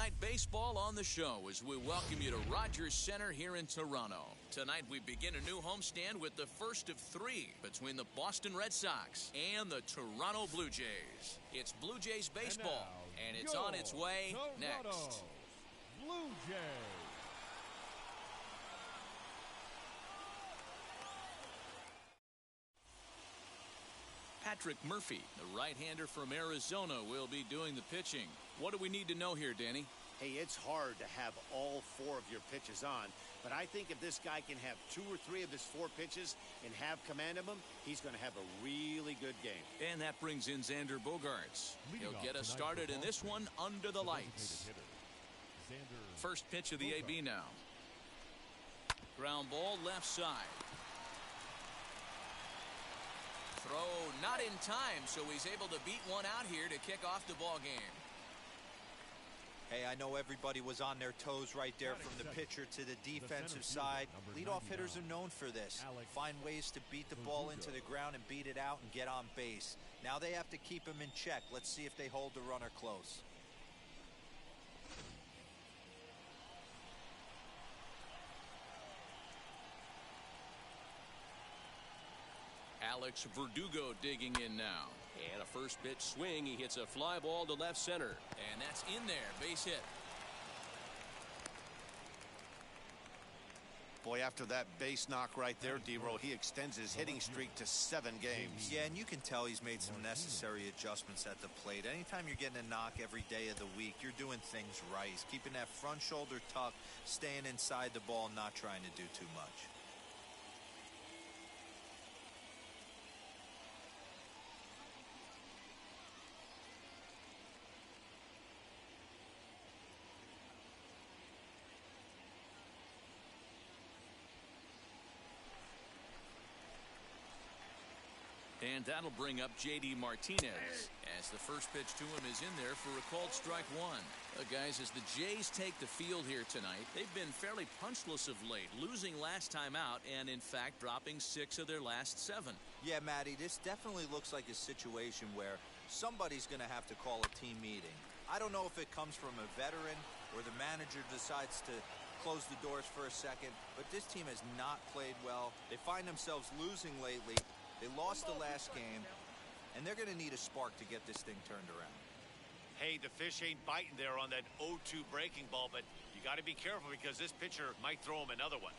Night Baseball on the show as we welcome you to Rogers Center here in Toronto. Tonight we begin a new homestand with the first of three between the Boston Red Sox and the Toronto Blue Jays. It's Blue Jays baseball, and it's on its way next. Blue Jays. Patrick Murphy, the right-hander from Arizona, will be doing the pitching. What do we need to know here, Danny? Hey, it's hard to have all four of your pitches on, but I think if this guy can have 2 or 3 of his 4 pitches and have command of them, he's going to have a really good game. And that brings in Xander Bogaerts. He'll get us started in this one under the lights. First pitch of the AB now. Ground ball left side. Throw not in time, so he's able to beat one out here to kick off the ball game. Hey, I know everybody was on their toes right there from the pitcher to the defensive side. Leadoff hitters are known for this. Find ways to beat the ball into the ground and beat it out and get on base. Now they have to keep him in check. Let's see if they hold the runner close. Alex Verdugo digging in now. And a first pitch swing. He hits a fly ball to left center. And that's in there. Base hit. Boy, after that base knock right there, D-Row, he extends his hitting streak to 7 games. Yeah, and you can tell he's made some necessary adjustments at the plate. Anytime you're getting a knock every day of the week, you're doing things right. He's keeping that front shoulder tucked, staying inside the ball, not trying to do too much. And that'll bring up J.D. Martinez as the first pitch to him is in there for a called strike one. Guys, as the Jays take the field here tonight, they've been fairly punchless of late, losing last time out and, in fact, dropping 6 of their last 7. Yeah, Matty, this definitely looks like a situation where somebody's going to have to call a team meeting. I don't know if it comes from a veteran or the manager decides to close the doors for a second, but this team has not played well. They find themselves losing lately. They lost the last game, and they're going to need a spark to get this thing turned around. Hey, the fish ain't biting there on that 0-2 breaking ball, but you got to be careful because this pitcher might throw him another one.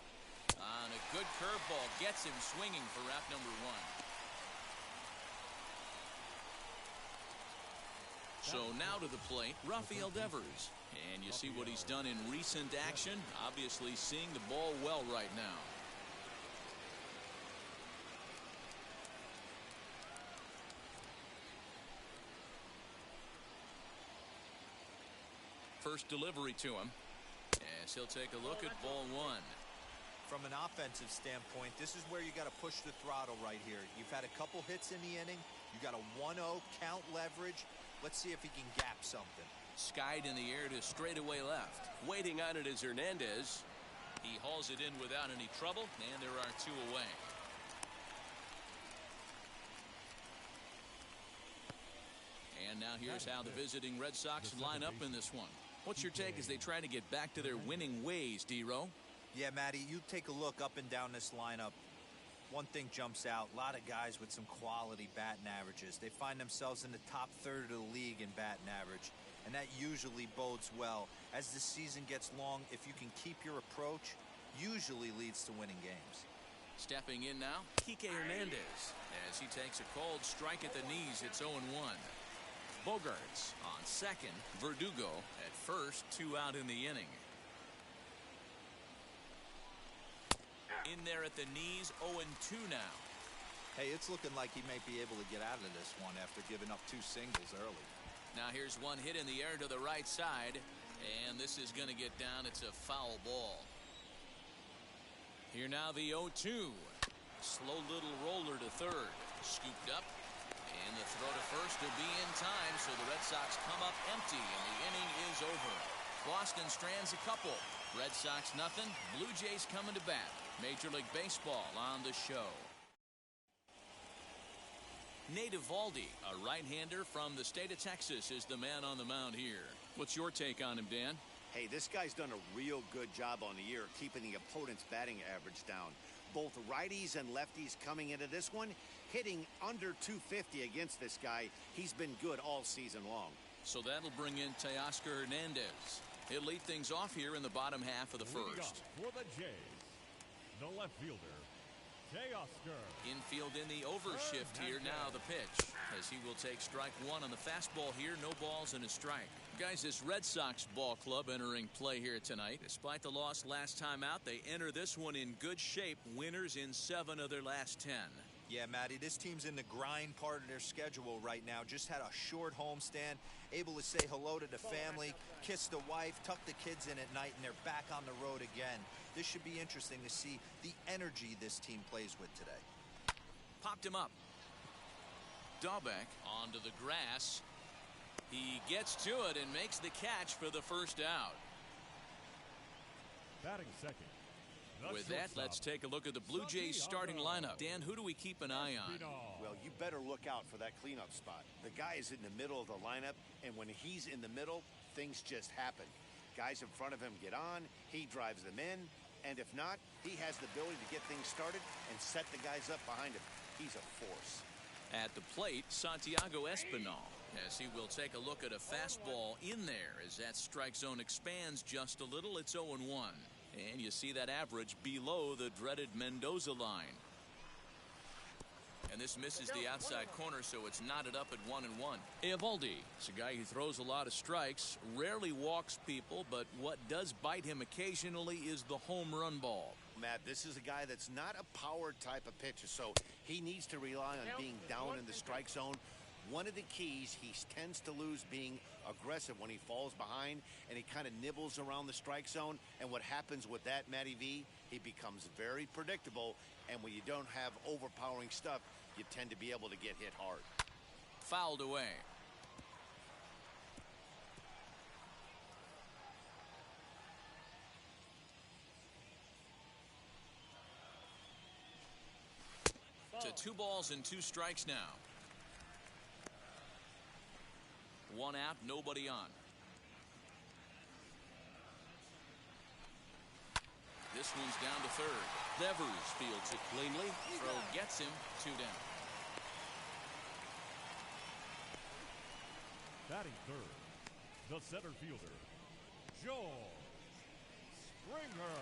On a good curveball, gets him swinging for out number 1. So now to the plate, Rafael Devers. And you see what he's done in recent action. Obviously seeing the ball well right now. First delivery to him as he'll take a look at ball 1. From an offensive standpoint, this is where you got to push the throttle right here. You've had a couple hits in the inning. You got a 1-0 count leverage. Let's see if he can gap something. Skied in the air to straightaway left. Waiting on it is Hernandez. He hauls it in without any trouble, and there are 2 away. And now here's how the visiting Red Sox line up in this one. What's your take as they try to get back to their winning ways, D-Row? Yeah, Matty, you take a look up and down this lineup. One thing jumps out. A lot of guys with some quality batting averages. They find themselves in the top third of the league in batting average, and that usually bodes well. As the season gets long, if you can keep your approach, usually leads to winning games. Stepping in now, Kike Hernandez. As he takes a called strike at the knees, it's 0-1. Bogaerts on second, Verdugo at first, 2 out in the inning. In there at the knees, 0-2 now. Hey, it's looking like he may be able to get out of this one after giving up 2 singles early. Now here's one hit in the air to the right side, and this is going to get down. It's a foul ball. Here now the 0-2. Slow little roller to third. Scooped up. And the throw to first will be in time, so the Red Sox come up empty, and the inning is over. Boston strands a couple. Red Sox nothing. Blue Jays coming to bat. Major League Baseball on the show. Nate Eovaldi, a right-hander from the state of Texas, is the man on the mound here. What's your take on him, Dan? Hey, this guy's done a real good job on the year keeping the opponent's batting average down. Both righties and lefties coming into this one, hitting under 250 against this guy. He's been good all season long. So that'll bring in Teoscar Hernandez. He'll lead things off here in the bottom half of the first. For the Jays, the left fielder, Teoscar. Infield in the overshift here. Now the pitch, as he will take strike one on the fastball here. No balls and a strike. Guys, this Red Sox ball club entering play here tonight. Despite the loss last time out, they enter this one in good shape. Winners in 7 of their last 10. Yeah, Matty, this team's in the grind part of their schedule right now. Just had a short homestand, able to say hello to the family, kiss the wife, tuck the kids in at night, and they're back on the road again. This should be interesting to see the energy this team plays with today. Popped him up. Dahlbeck onto the grass. He gets to it and makes the catch for the first out. Batting second. With that, let's take a look at the Blue Jays starting lineup. Dan, who do we keep an eye on? Well, you better look out for that cleanup spot. The guy is in the middle of the lineup, and when he's in the middle, things just happen. Guys in front of him get on, he drives them in, and if not, he has the ability to get things started and set the guys up behind him. He's a force. At the plate, Santiago Espinal, as he will take a look at a fastball in there as that strike zone expands just a little. It's 0-1. And you see that average below the dreaded Mendoza line. And this misses the outside corner, so it's knotted up at 1-1. Eovaldi is a guy who throws a lot of strikes, rarely walks people, but what does bite him occasionally is the home run ball. Matt, this is a guy that's not a power type of pitcher, so he needs to rely on being down in the strike zone. One of the keys, he tends to lose being aggressive when he falls behind, and he kind of nibbles around the strike zone. And what happens with that, Matty V, he becomes very predictable, and when you don't have overpowering stuff, you tend to be able to get hit hard. Fouled away. To 2 balls and 2 strikes now. 1 out, nobody on. This one's down to third. Devers fields it cleanly. Throw gets him. 2 down. Batting third, the center fielder, George Springer.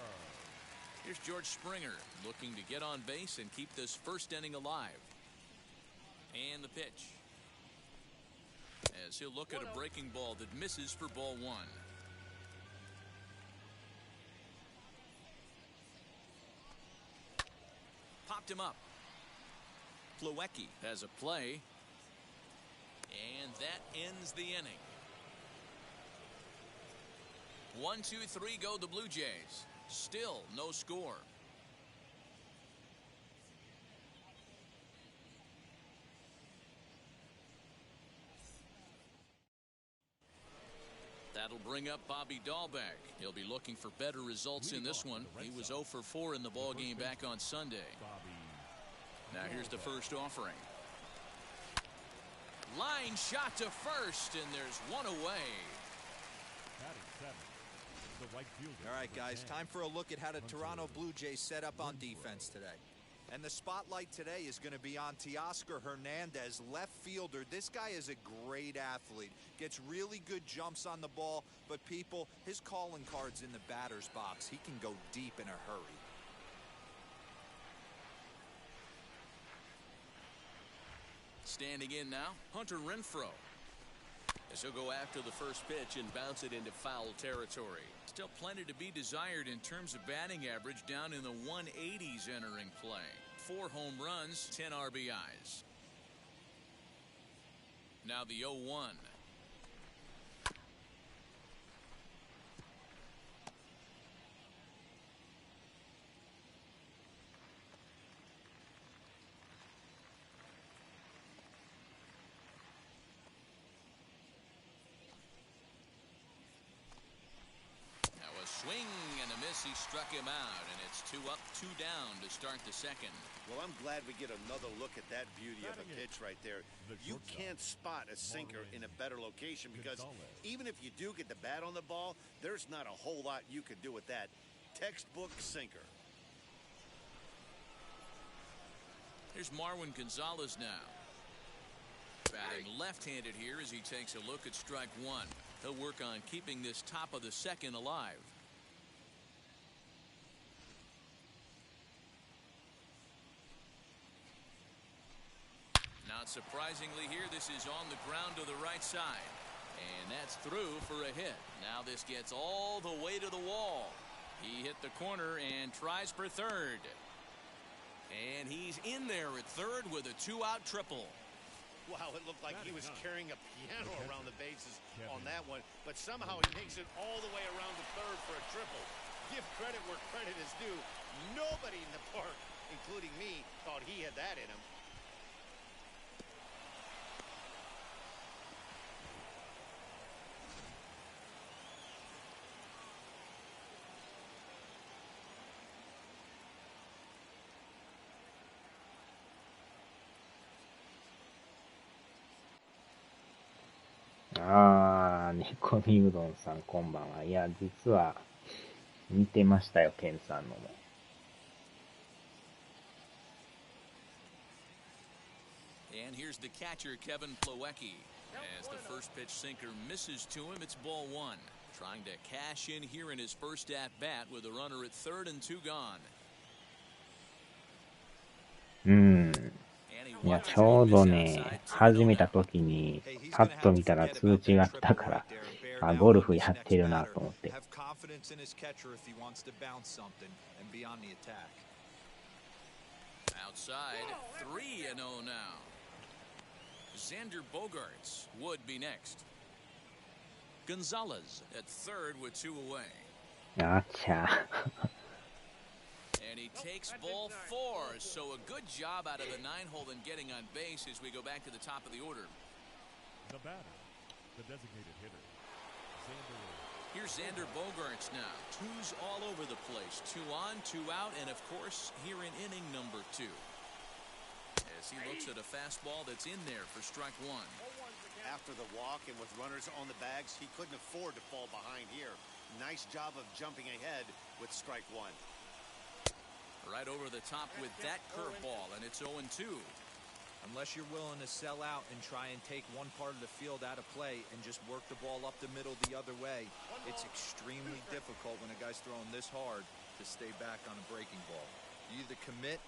Here's George Springer looking to get on base and keep this first inning alive. And the pitch. As he'll look at a breaking ball that misses for ball 1. Popped him up. Plawecki has a play. And that ends the inning. 1, 2, 3 go the Blue Jays. Still no score. That'll bring up Bobby Dahlbeck. He'll be looking for better results in this one. He was 0 for 4 in the ballgame back on Sunday. Now here's the first offering. Line shot to first, and there's 1 away. All right, guys, time for a look at how the Toronto Blue Jays set up on defense today. And the spotlight today is going to be on Teoscar Hernandez, left fielder. This guy is a great athlete. Gets really good jumps on the ball, but people, his calling card's in the batter's box. He can go deep in a hurry. Standing in now, Hunter Renfroe. As he'll go after the first pitch and bounce it into foul territory. Still plenty to be desired in terms of batting average, down in the 180s entering play. 4 home runs, 10 RBIs. Now the 0-1. Swing and a miss Yes, he struck him out, and it's 2 up, 2 down to start the second. Well, I'm glad we get another look at that beauty of a pitch right there. You can't spot a sinker in a better location because even if you do get the bat on the ball, there's not a whole lot you could do with that. Textbook sinker. Here's Marwin Gonzalez now. Batting left-handed here as he takes a look at strike one. He'll work on keeping this top of the second alive. Not surprisingly here, this is on the ground to the right side. And that's through for a hit. Now this gets all the way to the wall. He hit the corner and tries for third. And he's in there at third with a 2-out triple. Wow, it looked like he was carrying a piano around the bases on that one, but somehow he makes it all the way around to third for a triple. Give credit where credit is due. Nobody in the park, including me, thought he had that in him.猫みうどんさんこんばんは。いや、実は見てましたよ、ケンさんのも。And here's the catcher, Kevin Plawecki. As the first pitch sinker misses to him, it's ball one. Trying to cash in here in his first at-bat with a runner at third and 2 gone. いや、ちょうどね、始めた時に、パッと見たら通知が来たから、あ、ゴルフやってるなと思って。Outside, 3-0 now. Xander Bogaerts would be next. Gonzalez at third with 2 away. あちゃ。And he takes ball 4, so a good job out of the 9-hole and getting on base as we go back to the top of the order. The batter, the designated hitter, Here's Xander Bogaerts now. 2s all over the place. 2 on, 2 out, and of course, here in inning number 2. As he looks at a fastball that's in there for strike one. After the walk and with runners on the bags, he couldn't afford to fall behind here. Nice job of jumping ahead with strike one. Right over the top with that curveball, and it's 0-2. Unless you're willing to sell out and try and take one part of the field out of play and just work the ball up the middle the other way, it's extremely difficult when a guy's throwing this hard to stay back on a breaking ball. You either commit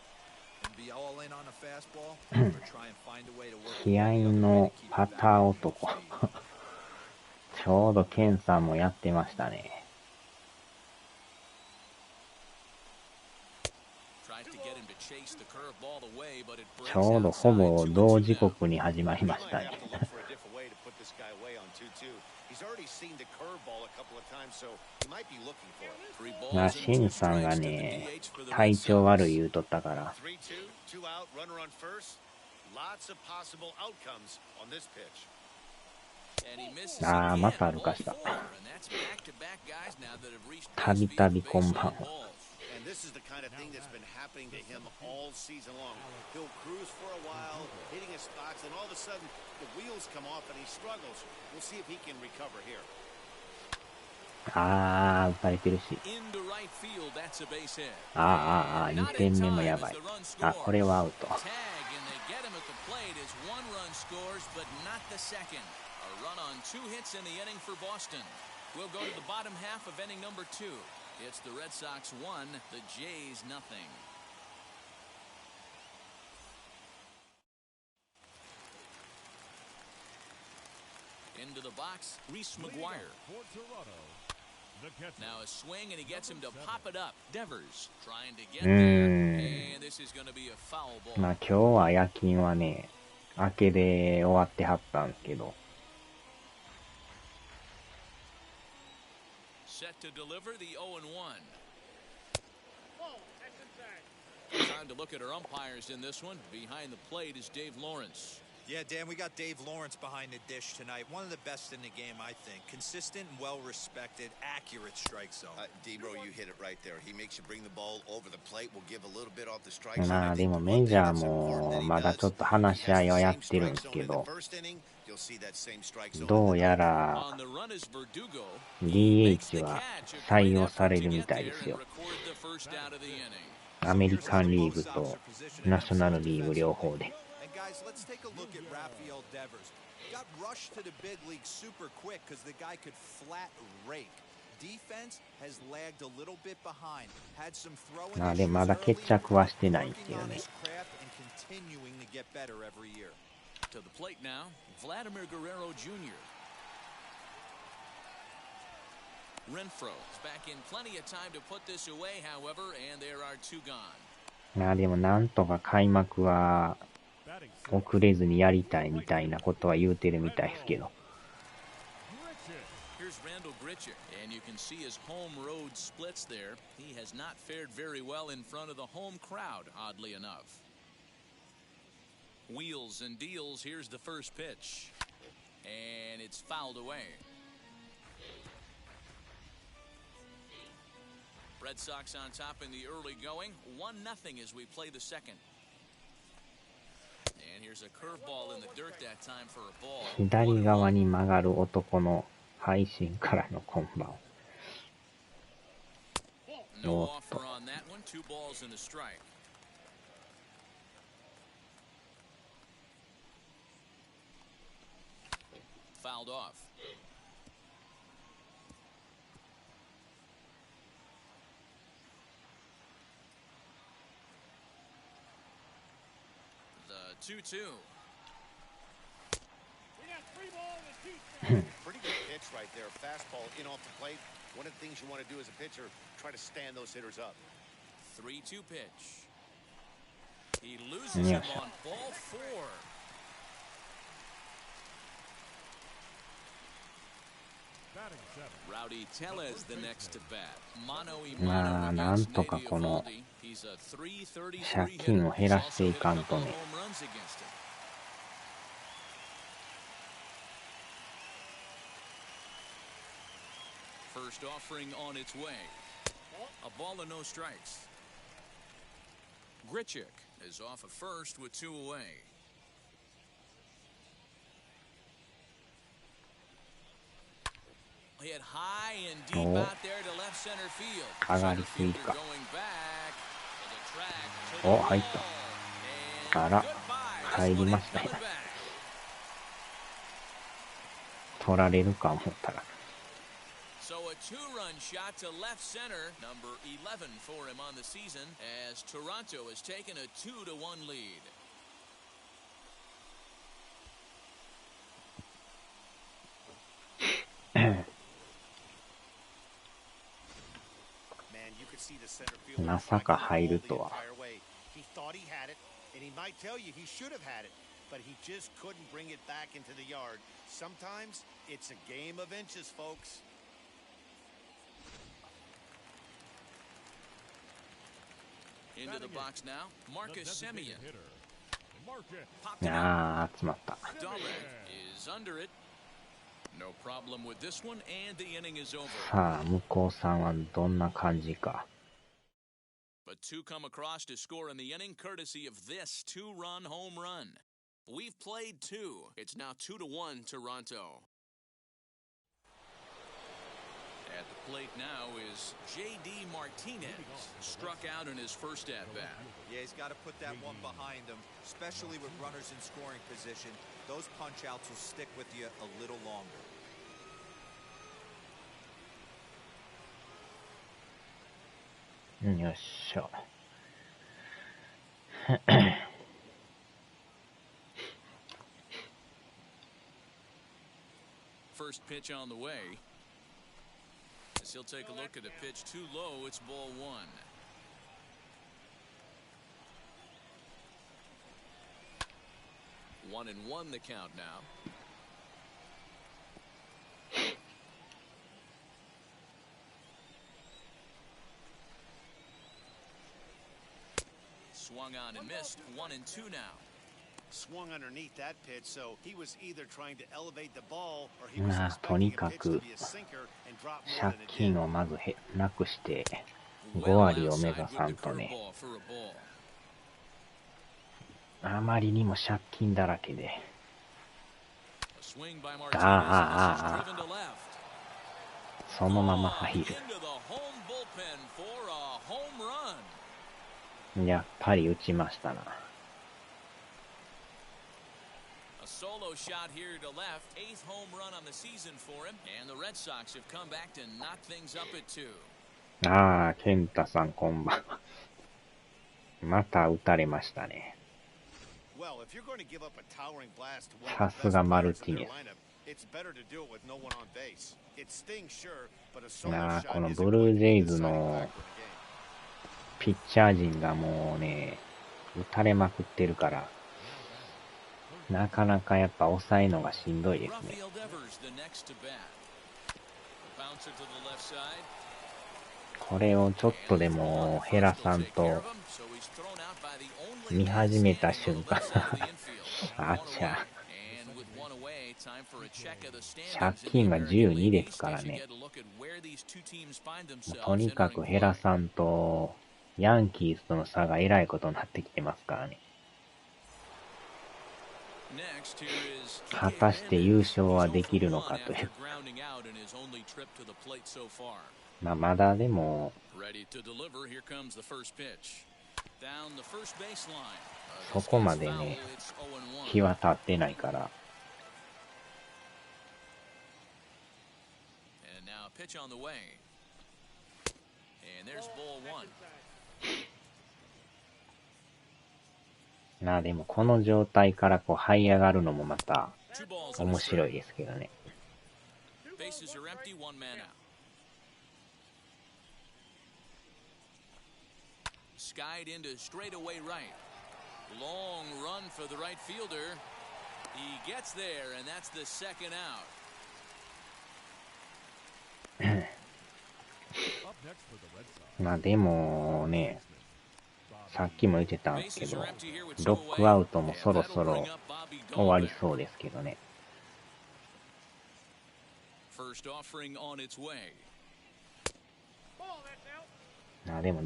and be all in on a fastball or try and find a way to work. 気合のパター男。ちょうどケンさんもやってましたね。ちょうどほぼ同時刻に始まりましたね。シンさんがね、体調悪い言うとったから。あー、また歩かした。たびたびこんばんは。And this is the kind of thing that's been happening to him all season long. He'll cruise for a while, hitting his spots, and all of a sudden the wheels come off and he struggles. We'll see if he can recover here. あー、打たれてるし。2点目もやばい。あ、これはアウト。Run on 2 hits in the inning for Boston. We'll go to the bottom half of inning number 2. It's the Red Sox 1, the Jays 0. Into the box, Reese McGuire. Now a swing and he gets him to pop it up. Devers trying to get there, and this is going to be a foul ball. まあ今日は夜勤はね、明けで終わってはったんですけど。Set to deliver the 0-1. Time to look at our umpires in this one. Behind the plate is Dave Lawrence. Yeah, Dan, we got Dave Lawrence behind the dish tonight. One of the best in the game, I think. Consistent and well-respected, accurate strike zone. Debro, you hit it right there. He makes you bring the ball over the plate. We'll give a little bit off the strike zone. まあでもメジャーもまだちょっと話し合いはやってるんですけど、どうやら DH は採用されるみたいですよ。アメリカンリーグとナショナルリーグ両方で。Guys, let's take a look at Rafael Devers. Got rushed to the big league super quick because the guy could flat rake. Defense has lagged a little bit behind. Had some throwing issues early, まだ決着はしてないっていうね。 continuing to get better every year. To the plate now, Vladimir Guerrero Jr. Renfroe's back in plenty of time to put this away, however, and there are two gone. でもなんとか開幕は遅れずにやりたいみたいなことは言うてるみたいですけど。Here's Randall Grichuk, and you can see his home road splits there. He has not fared very well in front of the home crowd, oddly enough. Wheels and deals. Here's the first pitch, and it's fouled away. Red Sox on top in the early going, 1-0 as we play the second. And here's a curveball in the dirt that time for a ball. 左側に曲がる男の配信からのこんばん。No offer on that one. 2 balls and a strike. Fouled off. The 2-2. Pretty good pitch right there. Fastball in off the plate. One of the things you want to do as a pitcher, try to stand those hitters up. 3-2 pitch. He loses him on ball 4. Rowdy Tellez the next to bat. Mano y まあ mano なん against とかこの Eovaldi. He's a 333借 hitter. 金を減ら He's して also い hit か a んと couple ね。 home runs against him. First offering on its way. A ball and no strikes. Grichuk is off at first with 2 away. Hit high and deep out there to left center field. 上がりすぎ Fielder か。 going back to the track to the お、入っ wall. た。あ And ら、 goodbye. 入 This り one ま ain't したね。 coming back. 取られるか思ったら。 So a 2-run shot to left center, number 11 for him on the season, as Toronto has taken a 2-1 lead. Man, you could see the center fielder まさか入るとは。 He thought he had it, and he might tell you he should have had it, but he just couldn't bring it back into the yard. Sometimes it's a game of inches, folks. Into the box now, Marcus Semien. あー、集まった。 Dominic is under it. No problem with this one, and the inning is over. さあ、向こうさんはどんな感じか。 But 2 come across to score in the inning, courtesy of this 2-run home run. We've played 2. It's now 2-1 Toronto. At the plate now is J.D. Martinez, struck out in his first at-bat. Yeah, he's got to put that one behind him, especially with runners in scoring position. Those punch-outs will stick with you a little longer.よっしょ。First pitch on the way. As he'll take a look at a pitch too low, it's ball 1. One and one the count now. Swung on and missed. 1-2 now. swung underneath that pitch, so he was either trying to elevate the ball or he ま was あとに expecting か a pitch く to be a sinker and drop more 借 than it 金 did. をまずなくして5 Well 割を目 outside 指 with さ the んとね、 curveball for a ball. あまりにも借金だらけで、 A swing by あ Martinez, あ and this is driven to left. そのまま Oh, 入る。 into the home bullpen for a home run. やっぱり打ちましたな。 A solo shot here to left. 8th home run on the season for him. And the Red Sox have come back to knock things up at 2. ああ、健太さんこんばんは。また打たれましたね。 Well, if you're going to give up a towering blast to one さ of す the が best マル players テ in ィ their ネ lineup, it's better to do it with no one on base. It stings, sure, but a ス。 solo なあ、 shot この isn't ブル going ー to ジェ be イ the ズ deciding の factor in the game. ピッチャー陣がもうね、打たれまくってるから、なかなかやっぱ抑えのがしんどいですね。 Rafael Devers, the next to bat. Bouncer to the left side. これをちょっとでも減らさんと、 So he's thrown out by the only 見 man 始めた standing 瞬 on the 間 left side of the infield. あ One ちゃ、 away. And with one away, time for a check of the 借 standings in the 金が American 12 League です East から as you ね。 get a look at where these two teams find もう themselves とにか entering く減ら play. さんと、ヤンキースとの差がえらいことになってきてますからね。 Next, here is 果たして優勝はできるのか Kike という。 after grounding out in his only trip to the plate so far. まあまだでも、 Ready to deliver. Here comes the first pitch. Down the first baseline. そこまでね、日は経ってないから。 And now pitch on the way. And there's ball one. まあでもこの状態からこう這い上がるのもまた Two balls and a 面白 strike. いですけどね。 Bases are empty, one man out. Skied into straightaway right. Long run for the right fielder. He gets there, and that's the second out. Up next for the Red Sox. まあでもね、さっきも言ってたんですけ Bases ど、 are empty here with ロ two ック away. アウトも And そろ that'll そろ bring up Bobby 終わ Dahl り there. そうですけどね。 First offering on its way. まあでも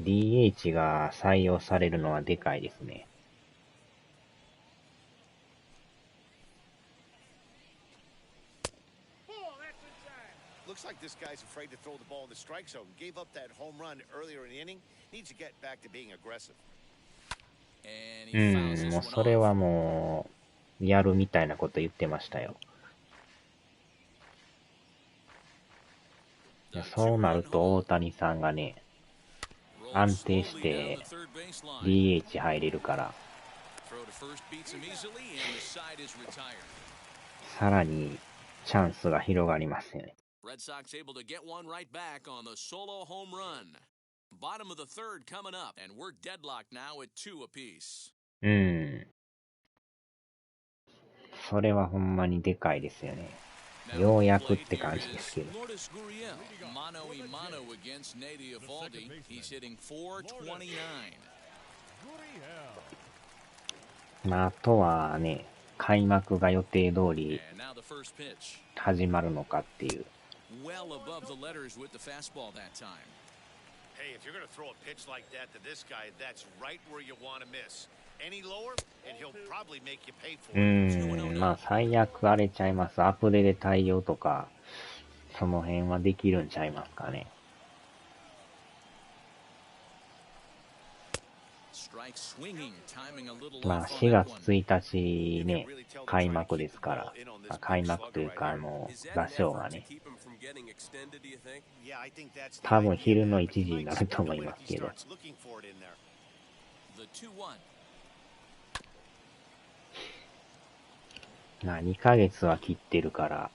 DH が採用されるのはでかいですね。 Looks like this guy's afraid to throw the ball in the strike zone. Gave up that home run earlier in the inning. Needs to get back to being aggressive. And う he fouls ん、 this もう one それ off. はもう、やるみたいなこと言ってましたよ。いやそうなると大谷さんがね、 Rolls 安定 slowly し down て the third base line. DH 入れるから、 Throw to first beats him easily, and the side is retired. さらにチャンスが広がりますよね。 Red Sox able to get one right back on the solo home run. Bottom of the third coming up, and we're deadlocked now at 2 apiece. うん。それはほんまにでかいですよね。 Now ようや at くっ the て plate 感 here じです is けど。 Lourdes Gurriel. Mano y mano against Nady Eovaldi. He's hitting .429. Gurriel. まあ、あとはね、開幕が予定通り And now the first pitch. 始まるのかっていう。 Well above the letters with the fastball that time. Hey, if you're going to throw a pitch like that to this guy, that's right where you want to miss. Any lower, and he'll probably make you pay for う it. ん、まあ最悪荒れちゃいます。アップデで対応とか、その辺はできるんちゃいますかね。 Strike swinging, timing a little まあ off 4 on that 月 one. 1日ね、開幕ですから、まあ、開幕というか打賞がね、 Yeah, I think that's the 多分 idea. 昼の1 He 時に likes な it ると to 思 do い it ま if す he けど、 starts looking for it in there. The 2-1. まあ2ヶ月は切ってるから、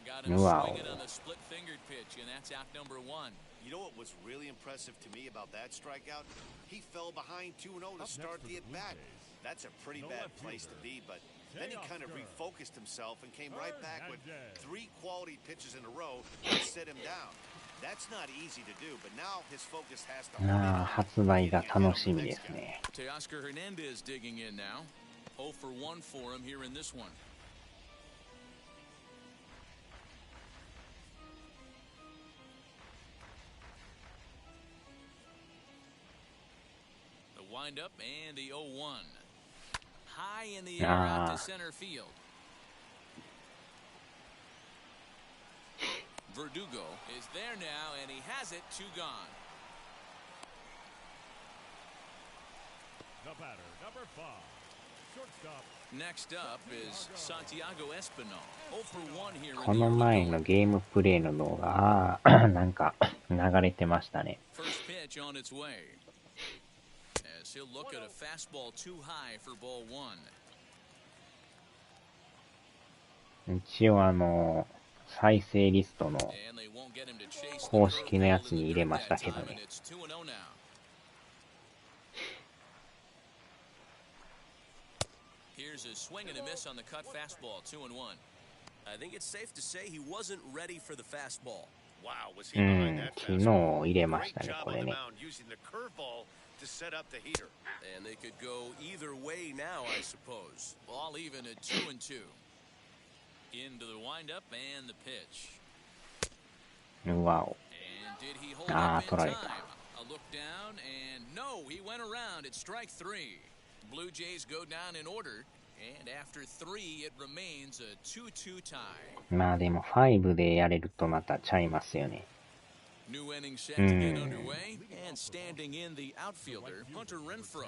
Got him Wow. swinging on the split-fingered pitch, and that's out number 1. You know what was really impressive to me about that strikeout? He fell behind 2-0 to start the at-bat. That's a pretty bad place to be, but then he kind of refocused himself and came right back with 3 quality pitches in a row to sit him down. That's not easy to do, but now his focus has to ああ、発売が楽しみですね。Teoscar Hernandez digging in now. 0 for 1 for him here in this one. The windup and the 0-1. High in the air out to center field. Verdugo is there now, and he has it. 2 gone. The batter, number 5, shortstop. Next up is Santiago Espinal. 0 for 1 here. この前のゲームプレイの動画、なんか流れてましたね。First pitch on its way. As he'll look at a fastball too high for ball 1. 一応再生リストの And they won't get him to chase the 公式のや curveball つに in 入 the れ dirt ました that けど time, ね。 and it's 2-0 now. Here's a swing and a miss on the cut fastball, 2-1. I think it's safe to say he wasn't ready for the fastball. Wow, was he behind that 昨 fastball? 日入れまし Great たね、 job こ on れ the ね。 mound using the curveball to set up the heater. And they could go either way now, I suppose. Ball even at 2-2. Into the windup and the pitch. うわお。 And did he hold Ah, up in 取られ time? た。A look down, and no, he went around. It's strike 3. Blue Jays go down in order, and after 3, it remains a 2-2 tie. まあでも5でやれるとまたちゃいますよね。 New inning set to get underway, and standing in the outfielder, Hunter Renfroe.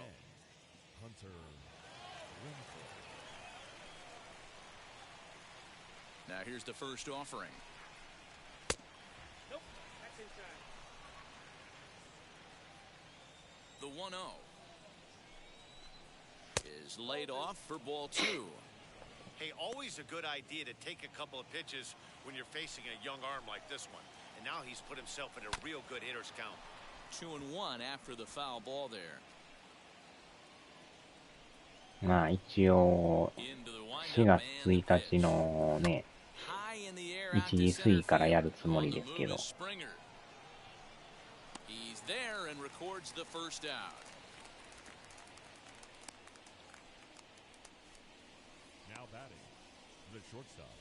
Hunter Renfroe. Now here's the first offering. Nope, that's inside. The 1-0 is laid off for ball 2. Hey, always a good idea to take a couple of pitches when you're facing a young arm like this one. And now he's put himself in a real good hitter's count. 2-1 after the foul ball there. まあ一応 Into the 4 windup 月 and the 1日 pitch. のね、 High in the air 1 out to 時過ぎ center からや field. るつも On り the ですけ move ど。 is Springer. He's there and records the first out. Now batting, the shortstop.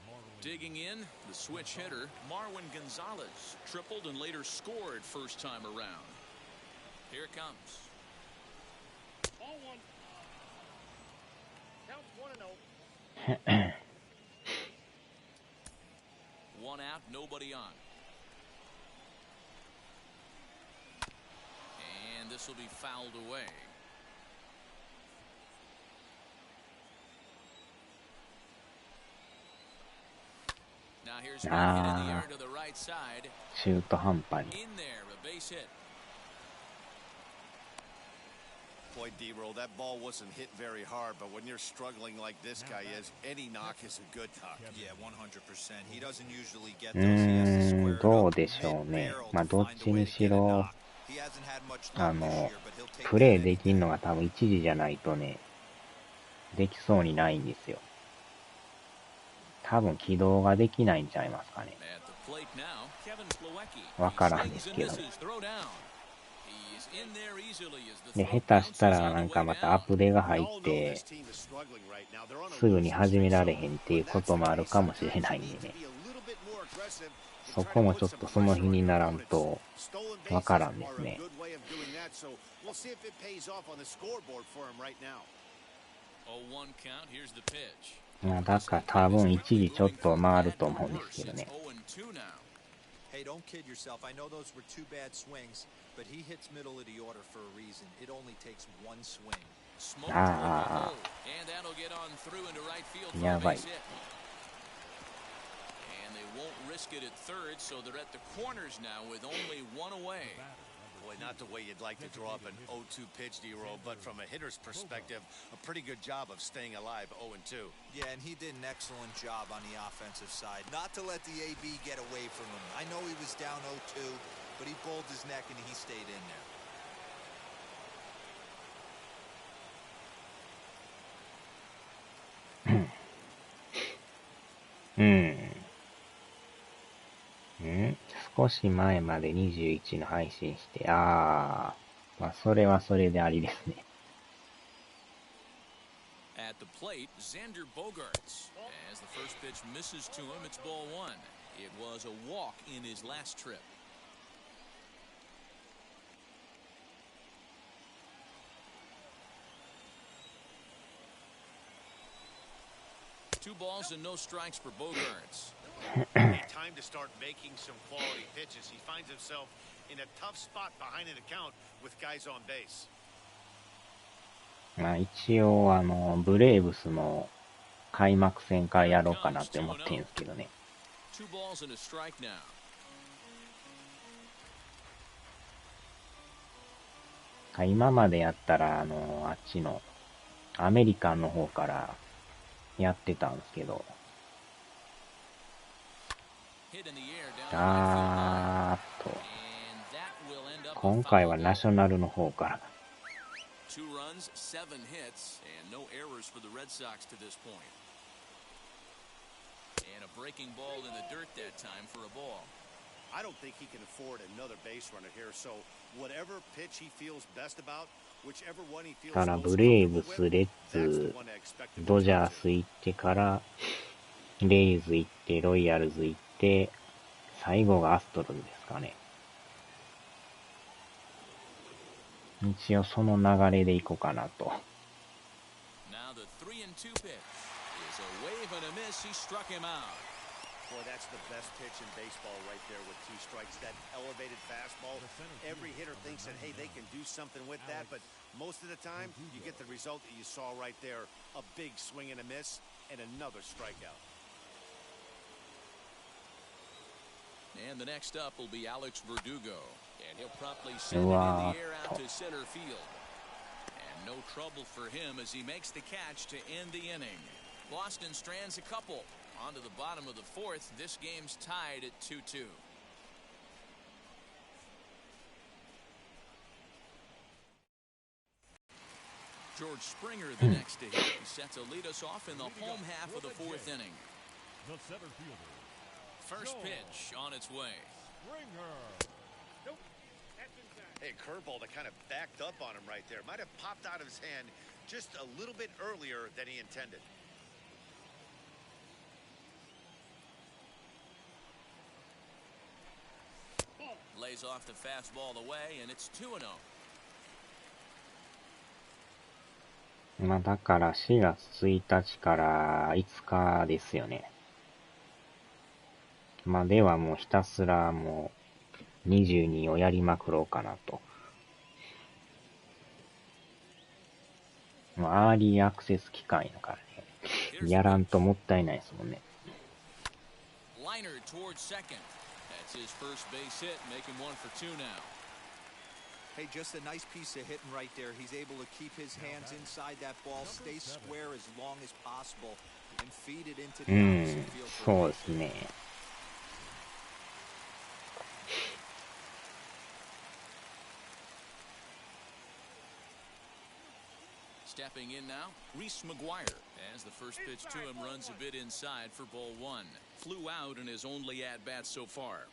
Marlon Digging in, the switch hitter, Marwin Gonzalez. Tripled and later scored first time around. Here it comes. Ball 1. Counts 1-0. 1 out, nobody on. And this will be fouled away. Now here's one hit in the air to the right side. 中途半端に。 In there, a base hit. Boy, D-Roll, that ball wasn't hit very hard, but when you're struggling like this guy is, any knock is a good knock. Yeah, 100%. He doesn't usually get those. He has to square it ど up うでしょうね。 mid-barrel まあ to どっ find ち a way に to し get a ろ knock. He hasn't had much luck this year, but he'll take プレイ it できるのが多分1時じゃないとね、できそうにないんですよ。多分起動ができないんちゃいますかね。 At the plate now, Kevin Plawecki. わからんですけど。で、下手したらなんかまたアップデーが入って、すぐに始められへんっていうこともあるかもしれないんでね。そこもちょっとその日にならんとわからんですね。まあだから多分一時ちょっと回ると思うんですけどね。Hey, don't kid yourself. I know those were 2 bad swings, but he hits middle of the order for a reason. It only takes 1 swing. ああ、やばい。 And they won't risk it at third, so they're at the corners now with only 1 away. Boy, not the way you'd like to draw up an 0-2 pitch, D-Roll, but from a hitter's perspective, a pretty good job of staying alive 0-2. Yeah, and he did an excellent job on the offensive side. Not to let the AB get away from him. I know he was down 0-2, but he pulled his neck and he stayed in there. 少し前まで21の配信して、まあそれはそれでありですね。At the plate, Xander Bogaerts. As the first pitch misses to him, it's ball one. It was a walk in his last trip. Two balls and no strikes for Bogaerts. Time to start making some quality pitches. He finds himself in a tough spot behind an account with guys on base. まあ一応ブレーブスの開幕戦からやろうかなって思ってるんですけどね。Two balls and a strike now. 今までやったらあっちのアメリカンの方からやってたんですけど、今回はナショナルの方から。Two runs, 7 hits, and no errors for the Red Sox to this point. And a breaking ball in the dirt that time for a ball. I don't think he can afford another base runner here, so whatever pitch he feels best about, whichever one he feels から most ブレーブ comfortable ス、 with, レッ that's ズ the one I expect him to ドジャー go ス行ってから、レイズ行って、ロイヤルズ行って、最後がアストロズですかね。一応その流れでいこうかなと。Now the 3-2 pitch is a wave and a miss. He struck him out. Boy, that's the best pitch in baseball right there with 2 strikes. That elevated fastball. Every hitter thinks that, hey, they can do something with that, but most of the time, you get the result that you saw right there. A big swing and a miss, and another strikeout. And the next up will be Alex Verdugo. And he'll promptly send it in the air out to center field. And no trouble for him as he makes the catch to end the inning. Boston strands a couple. On to the bottom of the 4th. This game's tied at 2-2. George Springer the next to hit. He's set to lead us off in the home half of the 4th inning. The center fielder. First pitch on its way. Springer. Nope. That's inside. Hey, curveball that kind of backed up on him right there. Might have popped out of his hand just a little bit earlier than he intended. Lays off the fastball away, and it's 2-0. まあだから4月1日から5日ですよね。まあではもうひたすらもう22をやりまくろうかなと。もうアーリーアクセス期間やからね。やらんともったいないですもんね。Liner towards second. That's his first base hit, making 1 for 2 now. Hey, just a nice piece of hitting right there. He's able to keep his hands inside that ball, stay square as long as possible, and feed it into the opposite field. そうですね。Stepping in now, Reese McGuire. As the first pitch to him runs a bit inside for ball 1. Flew out in his only at-bat so far.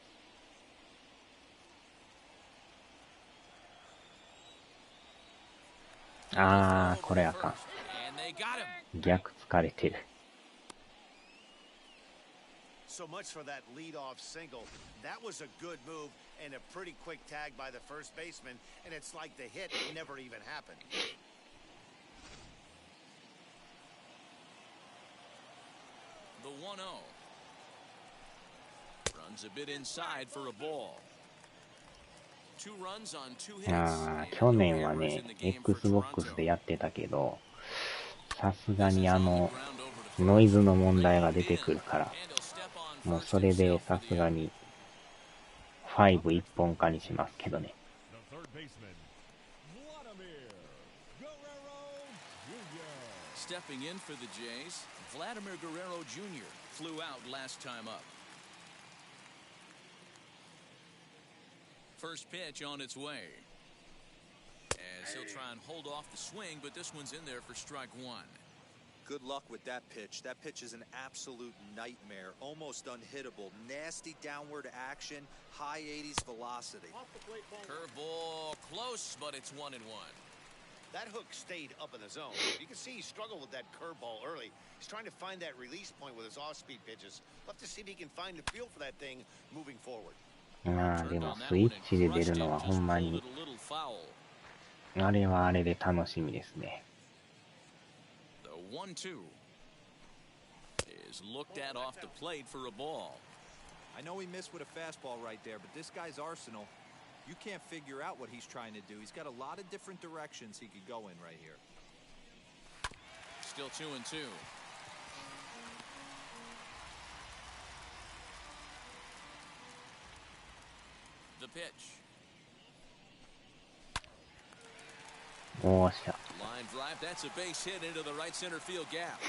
これあかん。逆疲れてる。So much for that leadoff single. That was a good move and a pretty quick tag by the first baseman, and it's like the hit never even happened. The 1-0. Runs a bit inside for a ball. 2 runs on 2 hits. 去年はね、Xbox でやってたけど、さすがにノイズの問題が出てくるから、もうそれでさすがに5一本化にしますけどね。The third baseman. Vladimir Guerrero Jr. Stepping in for the Jays, Vladimir Guerrero Jr. flew out last time up. First pitch on its way. As he'll try and hold off the swing, but this one's in there for strike 1. Good luck with that pitch. That pitch is an absolute nightmare. Almost unhittable. Nasty downward action. High 80s velocity. Off the plate ball. Curveball close, but it's 1-1. That hook stayed up in the zone. You can see he struggled with that curveball early. He's trying to find that release point with his off-speed pitches. We'll have to see if he can find the feel for that thing moving forward. まあでもスイッチで出るのはほんまにあれはあれで楽しみですね。The 1-2 is looked at off the plate for a ball. I know he missed with a fastball right there, but this guy's arsenal, you can't figure out what he's trying to do. He's got a lot of different directions he could go in right here. Still 2-2. The pitch. おーしゃ。Line drive. That's a base hit into the right center field gap.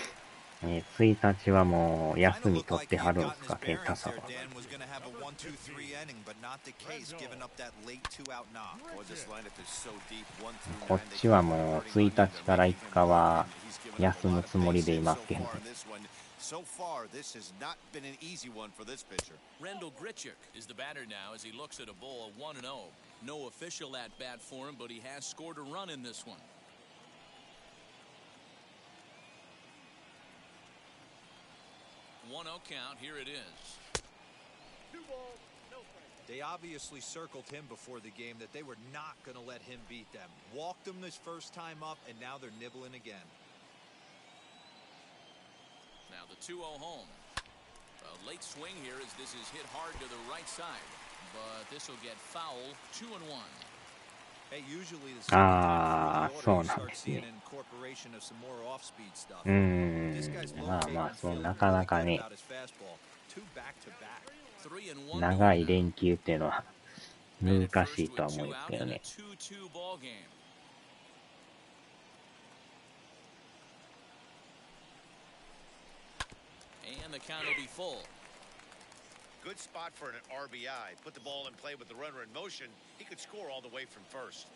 1日はもう休み取ってはるんですか、ケンタさんは。こっちはもう1日から5日は休むつもりでいますけどね。So far, this has not been an easy one for this pitcher. Rendell Grichuk is the batter now as he looks at a ball 1-0. No official at bat for him, but he has scored a run in this one. One-0 count. Here it is. 2 balls, no strikes. They obviously circled him before the game that they were not going to let him beat them. Walked him this first time up, and now they're nibbling again. Now the 2-0 home. A late swing here as this is hit hard to the right side, but this will get foul. 2-1. Hey, usually the そうなんですね。まあまあ、そうなかなかね、長い連休っていうのは難しいとは思うんですけどね。And the count will be full. Good spot for an RBI. Put the ball in play with the runner in motion. He could score all the way from first.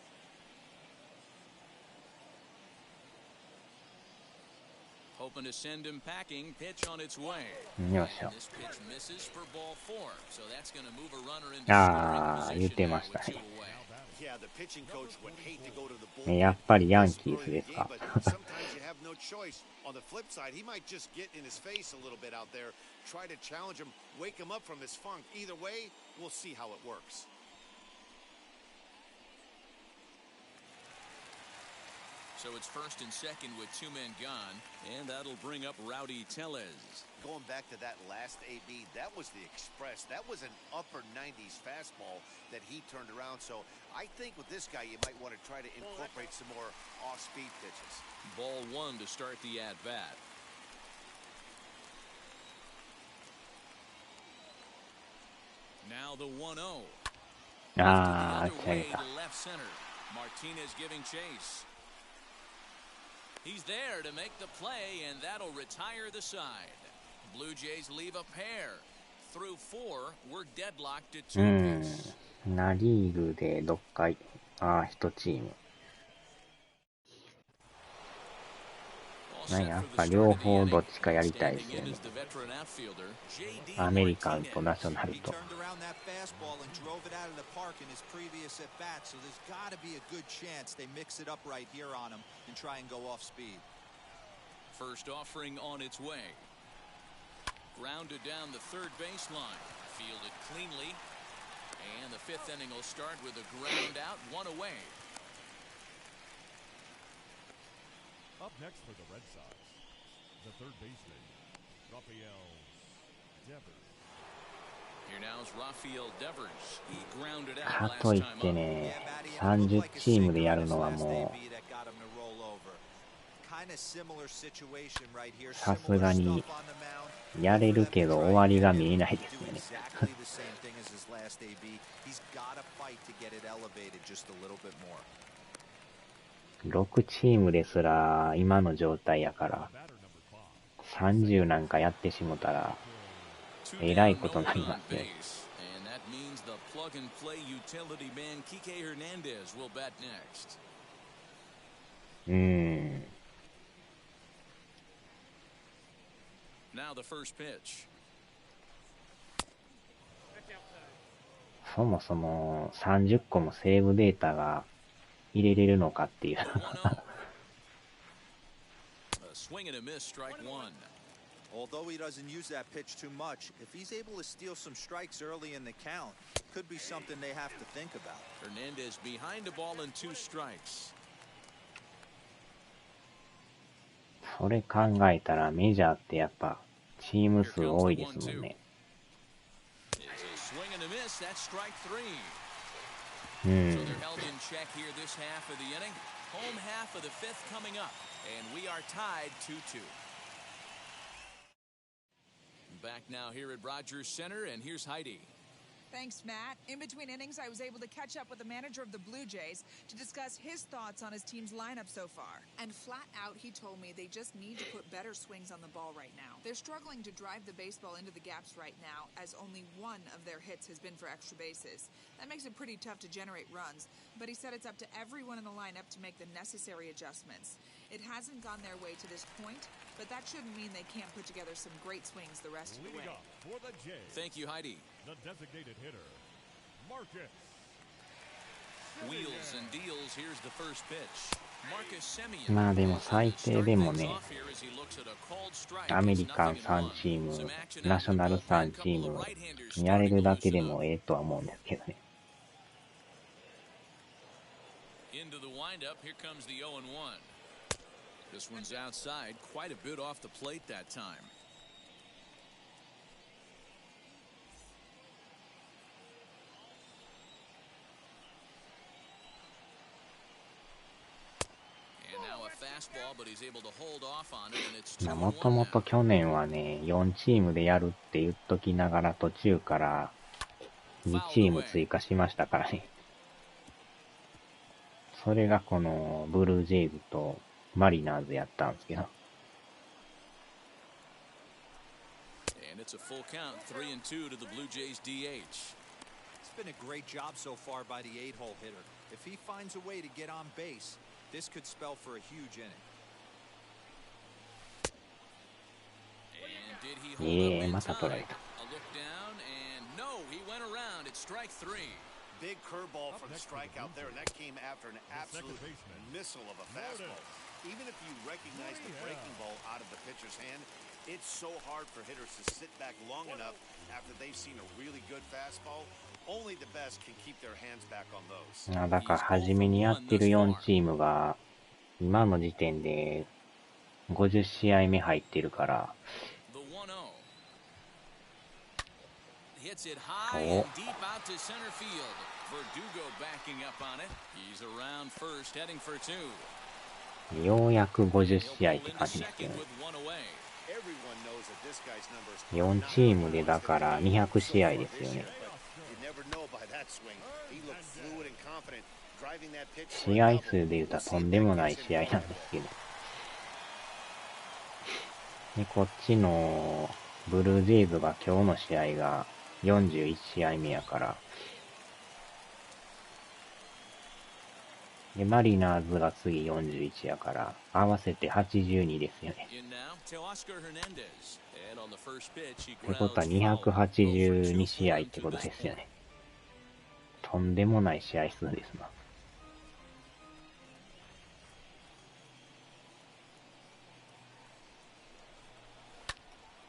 Hoping to send him packing. Pitch on its way. This pitch misses for ball 4. So that's going to move a runner into scoring position now with 2 away. Yeah, the pitching coach would hate to go to the bullpen. やっぱりヤンキースですか。 Sometimes you have no choice. On the flip side, he might just get in his face a little bit out there, try to challenge him, wake him up from his funk. Either way, we'll see how it works. So it's first and second with 2 men gone, and that'll bring up Rowdy Tellez. Going back to that last AB, that was the express. That was an upper 90s fastball that he turned around. So I think with this guy, you might want to try to incorporate some more off-speed pitches. Ball 1 to start the at-bat. Now the 1-0. Left center. Martinez giving chase. He's there to make the play, and that'll retire the side. Blue Jays leave a pair. Through 4, we're deadlocked at 2 apiece. ナリーグでどっか1チーム。やっぱ両方どっちかやりたいですよね。アメリカンとナショナルと。First offering on its way. Grounded down the third baseline. Fielded cleanly. And the 5th inning will start with a ground out, 1 away. Up next for the Red Sox, the third baseman, Rafael Devers. Here now is Rafael Devers. He grounded か out とい last っ time て up. ね、30チームでやるのはもう、さすがにやれるけど終わりが見えないですよね。6チームですら今の状態やから30なんかやってしもたらえらいことになりますよ。Now the first pitch. そもそも30個もセーブデータが入れれるのかっていう。A swing and a miss, strike one. Although he doesn't use that pitch too much, if he's able to steal some strikes early in the count, could be something they have to think about. Hernandez behind the ball and 2 strikes. それ考えたらメジャーってやっぱチーム数多いですもんね。It's a swing and a miss. That's strike 3. うん。 So they're held in check here this half of the inning. Home half of the 5th coming up, and we are tied 2-2. Back now here at Rogers Center, and here's Heidi. Thanks, Matt. In between innings, I was able to catch up with the manager of the Blue Jays to discuss his thoughts on his team's lineup so far. And flat out, he told me they just need to put better swings on the ball right now. They're struggling to drive the baseball into the gaps right now, as only one of their hits has been for extra bases. That makes it pretty tough to generate runs, but he said it's up to everyone in the lineup to make the necessary adjustments. It hasn't gone their way to this point, but that shouldn't mean they can't put together some great swings the rest of the way. Leading off for the Jays, Thank you, Heidi. the designated hitter, Marcus. Wheels and deals. Here's the first pitch. Marcus Semien. まあでも最低でもね、 Starting things off here as he looks at a called strike. アメリカン It's 3 nothing チー in ム one. Some action ナ out ショ of ナ the ル bullpen. 3チー Couple ム of right-handers やれ starting to るだけ loosen で up. もええとは思うんですけどね。 Into the windup. Here comes the 0-1. This one's outside. Quite a bit off the plate that time. And now a fastball, but he's able to hold off on it, and it's 2-1もともと now. 去年はね、4チームでやるって言っときながら途中から2チーム追加しましたからね。それがこのブルージェイズとマリナーズやったんですけど。And it's a full count, 3-2 to the Blue Jays DH. It's been a great job so far by the 8-hole hitter. If he finds a way to get on base, this could spell for a huge inning. And did he hold up in また取られ time? た。 A look down, and no, he went around. It's strike 3. Big curveball for the strikeout there, and that came after an absolute missile of a fastball. Even if you recognize the breaking ball out of the pitcher's hand, it's so hard for hitters to sit back long enough after they've seen a really good fastball. Only the best can keep their hands back on those. だから初めにやってる4チームが今の時点で50試合目入ってるから、 The 1-0. Hits it high and deep out to center field. Verdugo backing up on it. He's around first, heading for 2. ようやく50 He'll 試合っ pull て into 感じですけ second どね。 with 1 away. Everyone knows that this guy's numbers 4チームでだから200試合ですよね。 You never know by that swing. He looked fluid and confident, driving that pitch. 試合数で言うととんでもない試合なんですけど。で、こっちのブルージェイズが今日の試合が41試合目やから、で、マリナーズが次41やから、合わせて82ですよね。 In now, Teoscar Hernandez. And on the first pitch, he ってことは grounds foul. 282試合ってことですよね。とんでもない試合数ですな。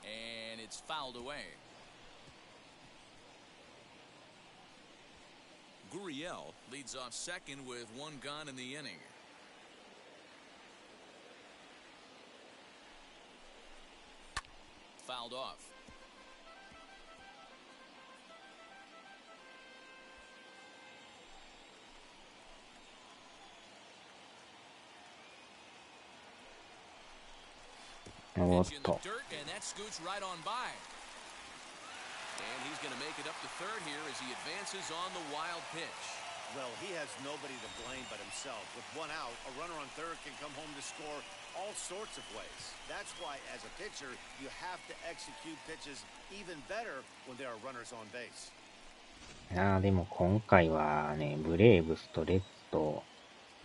And it's fouled away. Gurriel leads off second with 1 gone in the inning. Fouled off. Pitch in the dirt, and that scoots right on by. And he's going to make it up to third here as he advances on the wild pitch. Well, he has nobody to blame but himself. With 1 out, a runner on third can come home to score all sorts of ways. That's why, as a pitcher, you have to execute pitches even better when there are runners on base. でも今回はね、ブレーブスとレッズと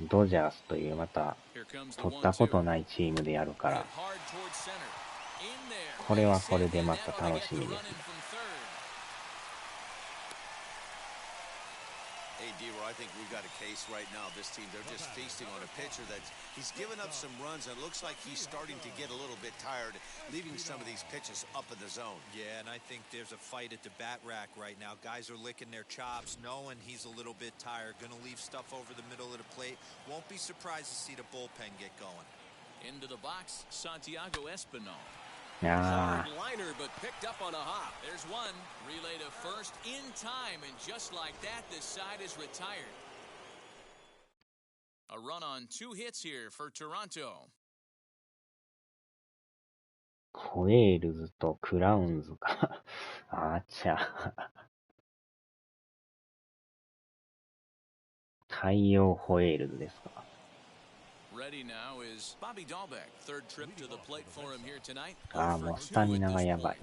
ドジャースというまた Here comes the 取ったこと 1-2. ないチームでやるから、 Hit hard towards center. In there. これはこれでまた楽しみですね。Hey, D-Roy, I think we've got a case right now. This team, they're just feasting on a pitcher he's given up some runs, and it looks like he's starting to get a little bit tired, leaving some of these pitches up in the zone. Yeah, and I think there's a fight at the bat rack right now. Guys are licking their chops, knowing he's a little bit tired, going to leave stuff over the middle of the plate. Won't be surprised to see the bullpen get going. Into the box, Santiago Espinal. あ Hard liner, but picked up on a hop. There's one. Relay to first in time, and just like that, this side is retired. A run on 2 hits here for Toronto. ホエールズとクラウンズか。あちゃ。太陽ホエールズですか。Ready now is Bobby Dahlbeck. Third trip to the plate for him here tonight. ああ、もうスタミナがやばい。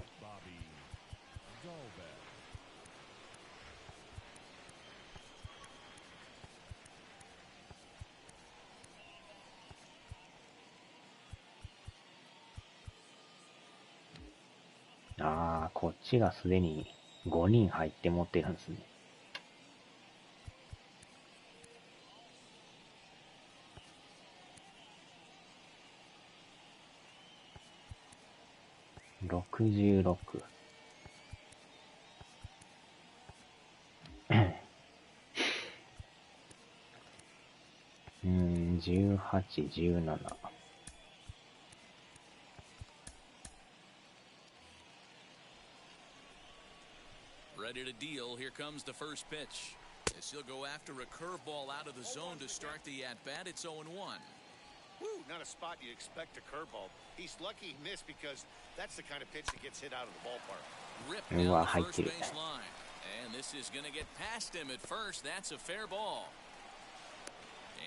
ああ、こっちがすでに5人入って持ってるんですね。66。18、17。Ready to deal. Here comes the first pitch. As he'll go after a curveball out of the zone to start the at-bat. It's 0-1. Woo, not a spot you expect a curveball. He's lucky he missed because that's the kind of pitch that gets hit out of the ballpark. Ripped down the first base line. And this is going to get past him at first. That's a fair ball.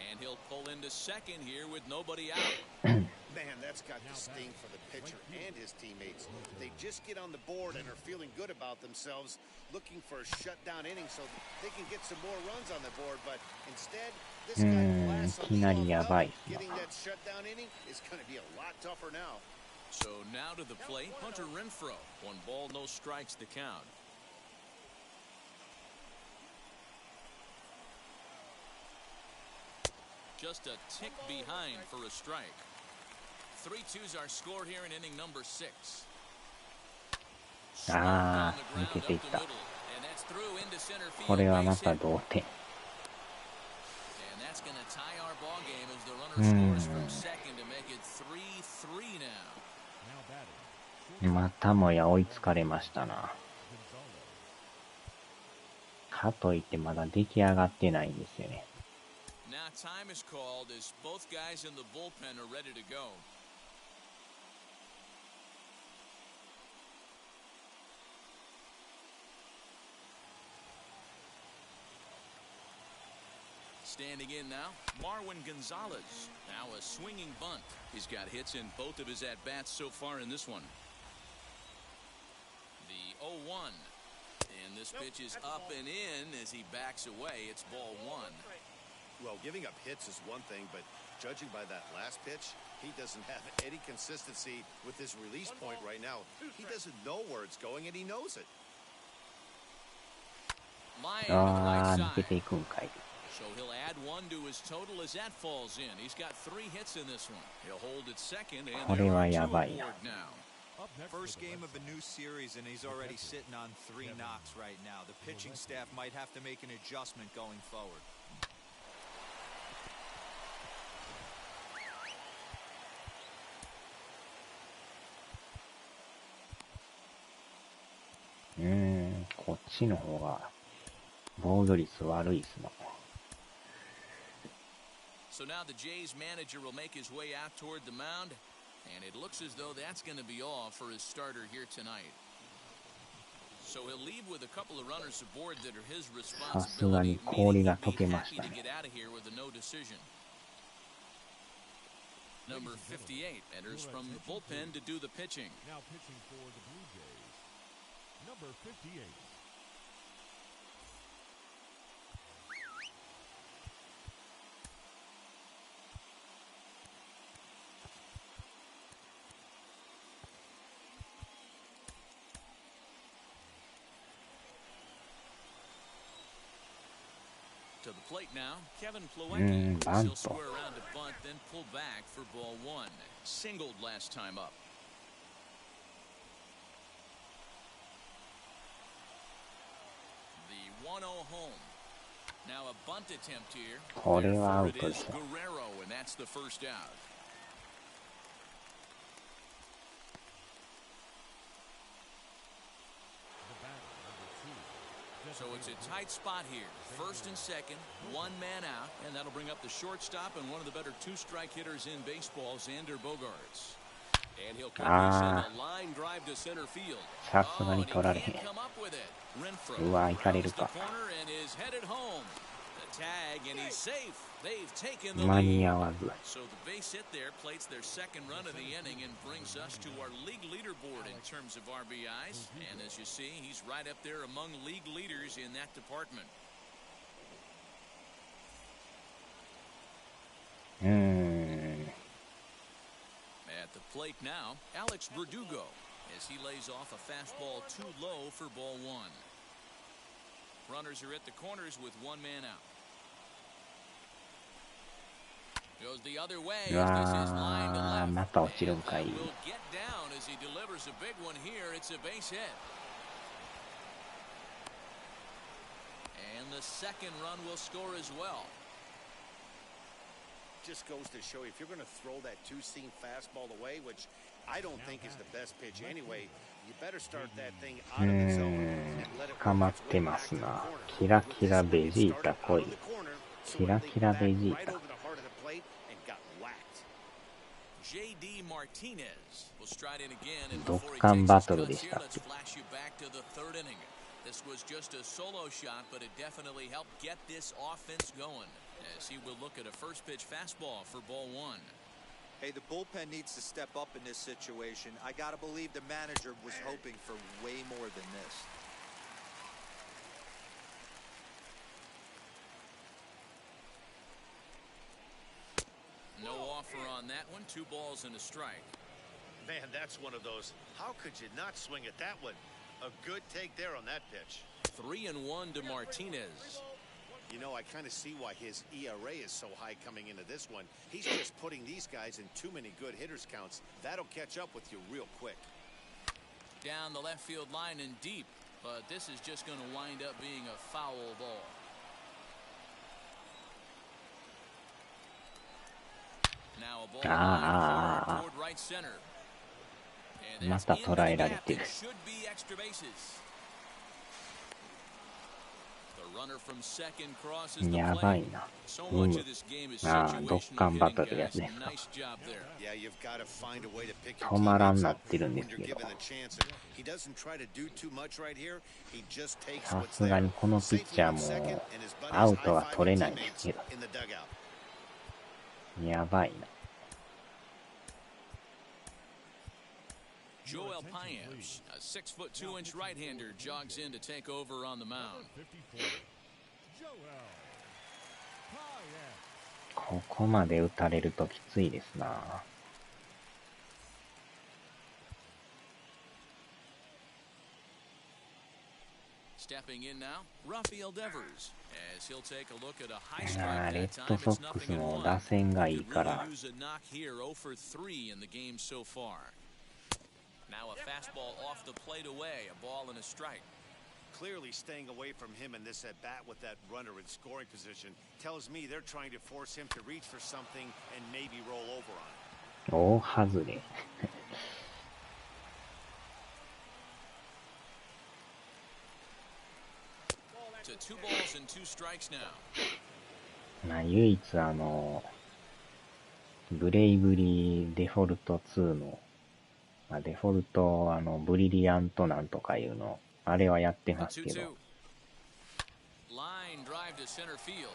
And he'll pull into second here with nobody out. Man, that's got to sting for the pitcher and his teammates. They just get on the board and are feeling good about themselves, looking for a shutdown inning so they can get some more runs on the board. But instead, this guy blasts on the off. Getting that shutdown inning is going to be a lot tougher now. So now to the plate, Hunter Renfroe. 1 ball, no strikes to count. Just a tick behind for a strike. 3-2's our score here in inning number 6. ああ、抜けていった。これはまた同点。またもや追いつかれましたな。かといってまだ出来上がってないんですよね。Now time is called as both guys in the bullpen are ready to go. Standing in now, Marwin Gonzalez. Now a swinging bunt. He's got hits in both of his at-bats so far in this one. The 0-1. And this pitch is up and in as he backs away. It's ball 1. Well, giving up hits is one thing, but judging by that last pitch, he doesn't have any consistency with his release point right now. He doesn't know where it's going, and he knows it. ああ、抜けていくんかい。So he'll add 1 to his total as that falls in. He's got 3 hits in this one. He'll hold at second, and これはやばいな。 First game of a new series, and he's already sitting on 3 knocks right now. The pitching staff might have to make an adjustment going forward. こっちの方が防御率悪いっすな。So now the Jays manager will make his way out toward the mound, and it looks as though that's going to be all for his starter here tonight. So he'll leave with a couple of runners aboard that are his responsibility. さすがに氷が溶けましたね。 Number 58 enters from the bullpen to do the pitching. Now pitching for the Blue Jays, number 58. To the plate now, Kevin Plawecki. bunt. He'll square around to bunt, then pull back for ball one. Singled last time up. The 1-0 home. Now a bunt attempt here. これはアウ Therefore, ト it で is すよ。 Guerrero, and that's the first out. So it's a tight spot here. First and second, one man out, and that'll bring up the shortstop and one of the better two-strike hitters in baseball, Xander Bogaerts. And he'll quickly send a line drive to center field. さすがに and he 取られへ can't ん。 come up with it. Renfroe うわ、行かれる rounds the か。 corner and is headed home. The tag, and he's safe. They've taken the 間に lead. 合わず。 So the base hit there plates their second run of the inning and brings us to our league leaderboard in terms of RBIs. And as you see, he's right up there among league leaders in that department. At the plate now, Alex Verdugo, as he lays off a fastball too low for ball one. Runners are at the corners with one man out. Goes the other way as this is line to うわー、 left. また落ちるん And かい。 that will get down as he delivers a big one here. It's a base hit. And the second run will score as well. Just goes to show you, if you're going to throw that two-seam fastball away, which I don't think is the best pitch anyway, you better start that thing out of the zone and let it 捕ま work っ its て way ま back す to the な。 corner. キラ With キラ this ベ one, ジ it ータ started 来 out い。 of the corner, so キ it ラ laid キラ back ベジー right タ。 over the heart of the plate and got whacked. J.D. Martinez will stride in again, and ド before ッ he カン takes バ his トル cuts でし here, たっ let's け。 flash you back to the third inning. This was just a solo shot, but it definitely helped get this offense going, as he will look at a first pitch fastball for ball one. Hey, the bullpen needs to step up in this situation. I gotta believe the manager was hoping for way more than this. No offer on that one. 2 balls and a strike. Man, that's one of those. How could you not swing at that one? A good take there on that pitch. 3-1 to Martinez. You know, I kind of see why his ERA is so high coming into this one. He's just putting these guys in too many good hitters counts. That'll catch up with you real quick. Down the left field line and deep, but this is just going to wind up being a foul ball. Now a ball line hard toward right center. And ま that's た into 捉え the られ gap. てる。 It should be extra bases. The runner from second crosses the やばい plate. な。 So う much ん。 of this game is ああ、ドッカ situational ンバ hitting, トルや guys. つですか。 Nice job there. Yeah, you've got to find a way to pick your 止まらん teammates なっ up てるんで when す you're けど。 given the chance. And he doesn't try to do too much right here. He just takes さ what's すが there. にこのピッチ Safely ャー on も second, and his ア buddies ウトは high-fiving 取れないんです teammates けど。 in the dugout. やばいな。Joel Payamps, a 6'2" right-hander, jogs in to take over on the mound. ここまで打たれるときついですな。Stepping in now, Rafael Devers, as he'll take a look at a high あ strike ーレ that ッド time. ソ It's ックス nothing in の one. 打線がいい Could から really use a knock here. 0 for 3 in the game so far. Now a fastball off the plate away, a ball and a strike. Clearly staying away from him in this at-bat with that runner in scoring position tells me they're trying to force him to reach for something and maybe roll over on it. 大外れ。To 2 balls and 2 strikes now. まあ唯一ブレイブリーデフォルト2の、まあ、デフォルトブリリアントなんとかいうの、あれはやってますけ 2-2. ど。 Line drive to center field.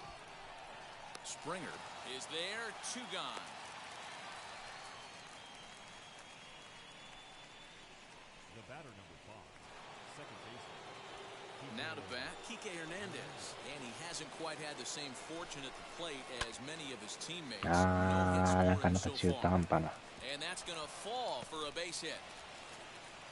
Springer is there. 2 gone. The batter number 5, second baseman. Now to bat, Kike Hernandez, and he hasn't quite had the same fortune at the plate as many of his teammates. あー、なかなか No hits 中 for 途 him 半端な。 so far. And that's going to fall for a base hit.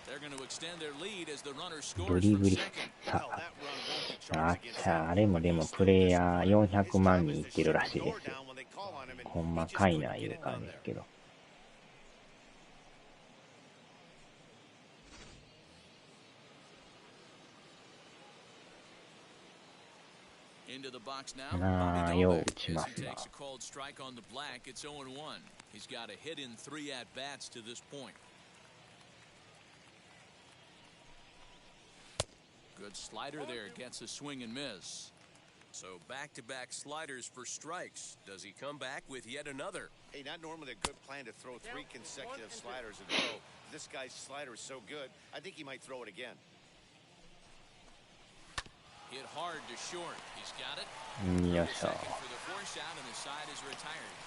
They're going to extend their lead as the runner ブ scores リ from ブリ second. さ Well, that run won't be あ charged っ against ちゃ him. あれもでも He'll プレイ still ヤー miss the 400 His 万 job 人 is い to ってる shut ら the しいで door すよ down when they call on him, and ほん he ま just かい couldn't な get いう it 感 done じです there. けど Into the box now. なあ Bobby よう Novak 打ち as ま he すな takes a called strike on the black. It's 0-1. He's got a hit in 3 at bats to this point. Good slider there, gets a swing and miss. So back-to-back sliders for strikes. Does he come back with yet another? Hey, not normally a good plan to throw 3 consecutive sliders in a row. This guy's slider is so good, I think he might throw it again. Hit hard to short. He's got it. よいしょ Second for the force out, and the side is retired.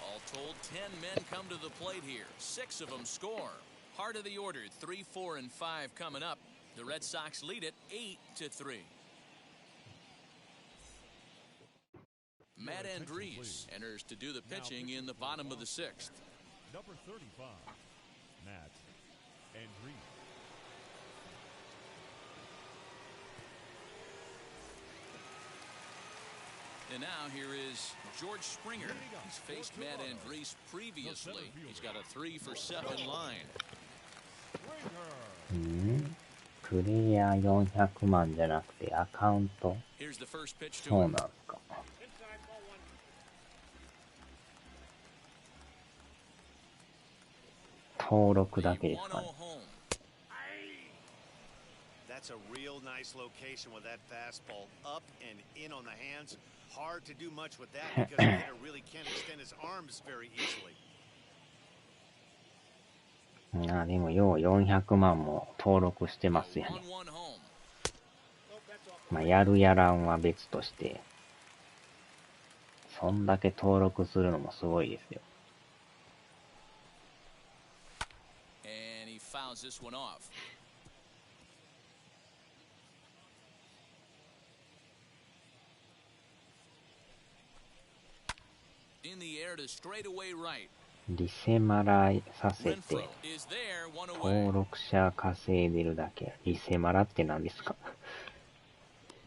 All told, 10 men come to the plate here. 6 of them score. Heart of the order, 3, 4, and 5 coming up. The Red Sox lead it 8-3. Matt Andriese enters to do the pitching in the bottom of the 6th. Number 35, Matt Andriese. And now here is George Springer. He's faced Matt Andriese previously. He's got a 3 for 7 line. Springer. プレイヤー400万じゃなくてアカウント Here's the first pitch to そう him. なんすか Inside ball 1. 登録だけ The ですか 1-0 ね home. That's a real nice location with that fastball up and in on the hands. Hard to do much with that because the hitter really can't extend his arms very easily. あでもよう400万も登録してますよね 1-1 home. Nope, that's off. まあやるやらんは別としてそんだけ登録するのもすごいですよ And he fouls this one off. In the air to straightaway right. リセマラさせて Renfroe is there, 1 登 away. 録者稼いでるだけリセマラって何ですか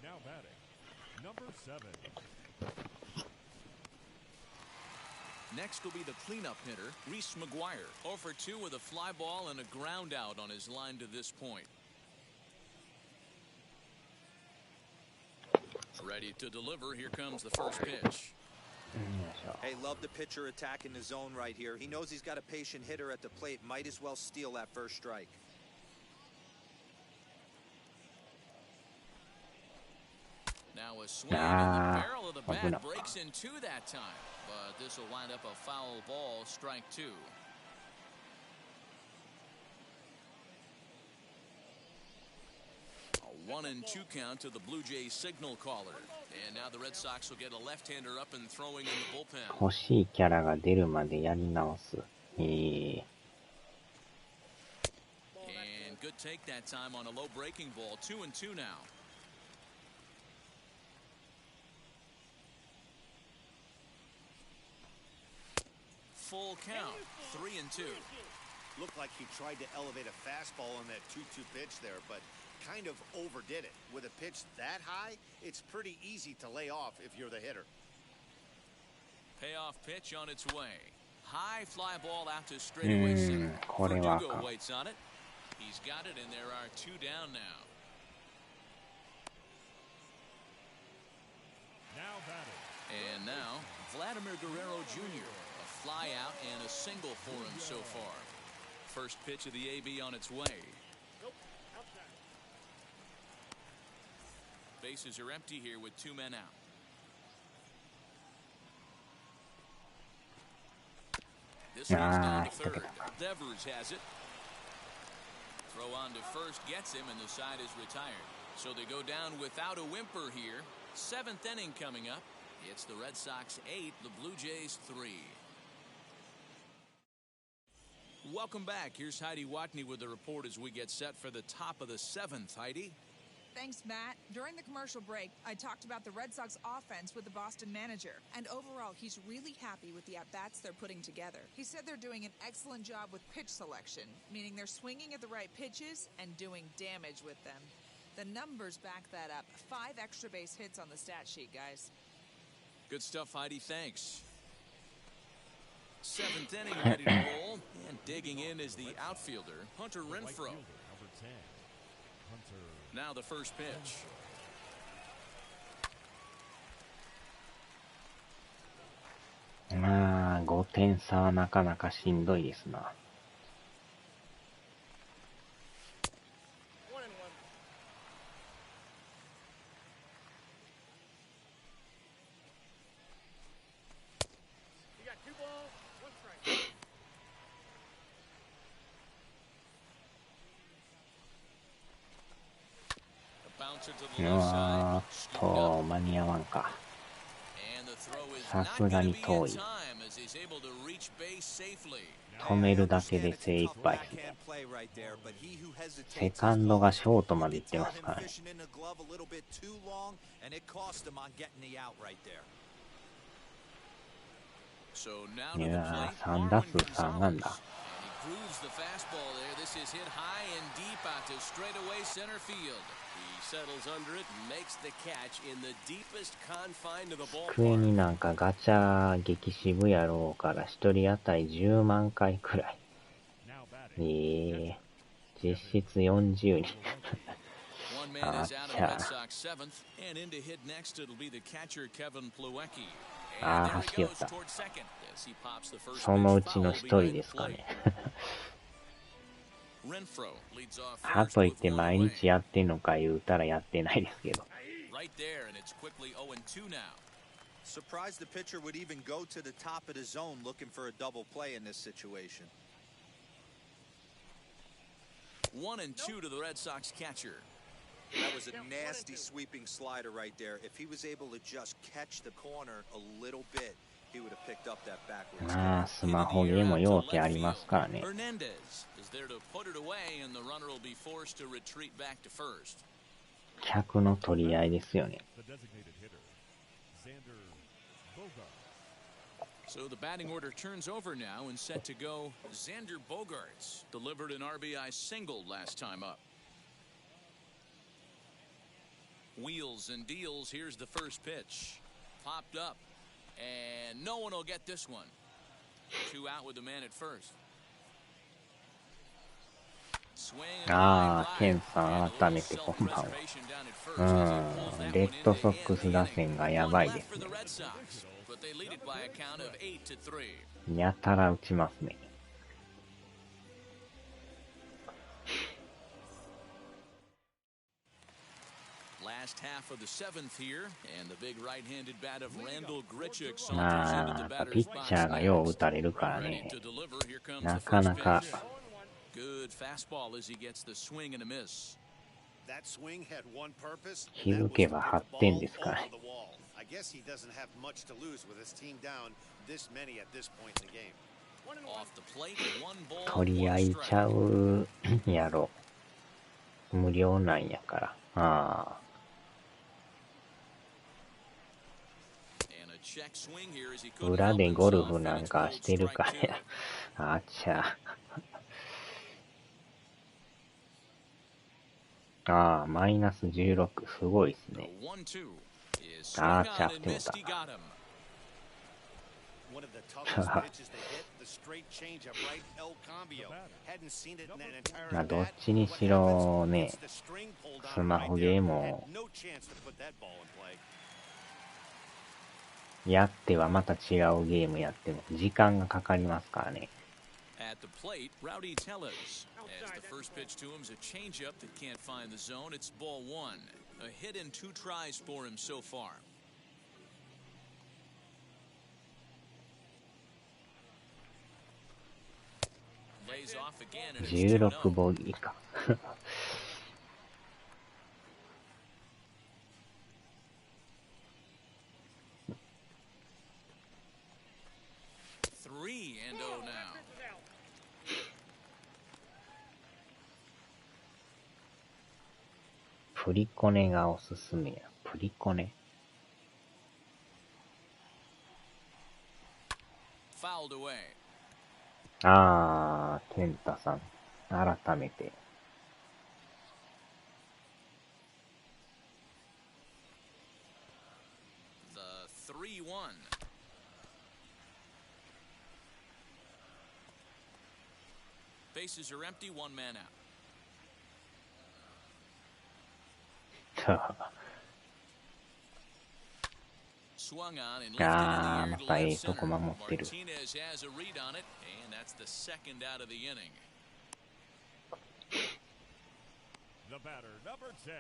Now batting, number 7, Next will be the cleanup hitter, Reese McGuire. 0 for 2 with a fly ball and a ground out on his line to this point. Ready to deliver. Here comes the first pitch. Hey, love the pitcher attacking the zone right here. He knows he's got a patient hitter at the plate. Might as well steal that first strike. Now a swing and the barrel of the bat breaks in 2 that time. But this will wind up a foul ball, strike 2. A 1-2 count to the Blue Jays signal caller. And now the Red Sox will get a left-hander up and throwing in the bullpen. 欲しいキャラが出るまでやり直す And good take that time on a low breaking ball. 2-2 now. Full count. 3-2. Looked like he tried to elevate a fastball on that 2-2 pitch there, but kind of overdid it. With a pitch that high, it's pretty easy to lay off if you're the hitter. Payoff pitch on its way. High fly ball out to straightaway center. これはあかん Verdugo waits on it. He's got it, and there are 2 down now. now batting, And now, Vladimir Guerrero Jr. A fly out and a single for him so far. First pitch of the AB on its way. Nope, outside. Bases are empty here with 2 men out. This one's down to third. Devers has it. Throw on to first gets him, and the side is retired. So they go down without a whimper here. 7th inning coming up. It's the Red Sox 8, the Blue Jays 3. Welcome back. Here's Heidi Watney with the report as we get set for the top of the 7th. Heidi? Thanks, Matt. During the commercial break, I talked about the Red Sox offense with the Boston manager, and overall, he's really happy with the at-bats they're putting together. He said they're doing an excellent job with pitch selection, meaning they're swinging at the right pitches and doing damage with them. The numbers back that up. 5 extra base hits on the stat sheet, guys. Good stuff, Heidi. Thanks. 7th inning ready to roll, and digging in is the outfielder, Hunter Renfroe. Number 10, Hunter. Now the first pitch.まあ、5点差はなかなかしんどいですな。1-1. You got 2 balls, 1 strike. A bouncer to う the left わ side. ーと、間に合わんか。 And the throw is さ not すが going に to be 遠 in い。 time as he's able to reach base safely. 止めるだけで精一杯ですね。セカンドがショートまで行ってますからね。So now い to the や plate, ー、3打 Marwin 数3安打。 Gonzalez. And he grooves the fastball there. This is hit high and deep out to straightaway center field. He settles under it and makes the catch in the deepest confine of the 机 ballpark. になんかガチャ激渋やろうから1人当たり10万回くらい。実質40人。One man is out of the Red Sox 7th, and in to hit next it'll be the catcher Kevin Plawecki. And there he goes toward second as he pops the first そのう pitch ちの foul 1人 behind で the すか plate. ね。 Renfroe leads off は first といっ with て one 毎 away. 日やってんのか言うたらやってないですけど。 Right there, and it's quickly 0-2 now. Surprised the pitcher would even go to the top of the zone looking for a double play in this situation. 1-2 to the Red Sox catcher. That was a nasty sweeping slider right there. If he was able to just catch the corner a little bit, he would have picked up that backwards. まあ、スマホゲーも容器ありますからね。 Hernandez is there to put it away, and the runner will be forced to retreat back to first. 客の取り合いですよね。 The designated hitter, Xander Bogart. So the batting order turns over now and set to go. Xander Bogaerts delivered an RBI single last time up. Wheels and deals. Here's the first pitch. Popped up. And no one will get this one. 2 out with the man at first. Swing and ああ、 line ケン drive. さん And a 改 little めてこんばんは。 self-preservation down at first as he pulls that レ one ッド in ソ to ック end ス the 打 inning. 線がや One ばい left です for the ね。 Red Sox, but they lead it by a count of 8-3. やたら打ちますね。 Last half of the 7th here, and the big right-handed bat of Randall Grichuk ま saunters into あ、 the やっぱピ batter's ッ box チャーがよう打 next. たれるから Ready ね。 to deliver. Here comes な the か first なか pitch. Good fastball as he gets the swing and a miss. That swing had one purpose. 気づけば8点ですから。 I guess he doesn't have much to lose with his team down this many at this point in the game. Off the plate, 1 ball, 取り合い 1 ちゃ strike. うやろ。無料なんやから。ああ。 And a check swing here as he couldn't 裏 help でゴル himself, フ and なん it's か called してるか strike ら 2. や。あちゃ。ああ、マイナス16。すごいですね。 1-2 is あ swung ちゃ、 on 振っても and た。 missed. He got him. One of the toughest pitches they hit, the straight changeup right, El Cambio. Hadn't seen it in an entire まあ、どっ bat. ちにしろね、 The string pulled out スマ right ホ there. ゲーも Had no chance to put that ball in play. やってはまた違うゲームやっても時間がかかりますからね。 At the plate, Rowdy Tellez. As the first pitch to him is a changeup that can't find the zone. It's ball 1. A hit in 2 tries for him so far. Lays off again, and it's 16 2-0. ボギーか。 3-0 now. プリコネがおすすめや。プリコネ。Fouled away. ケンタさん。改めて。The 3-1. Bases are empty, one man out. Swung on and lifted in the air to left center. Martinez has a read on it, and that's the second out of the inning. The batter, number 10,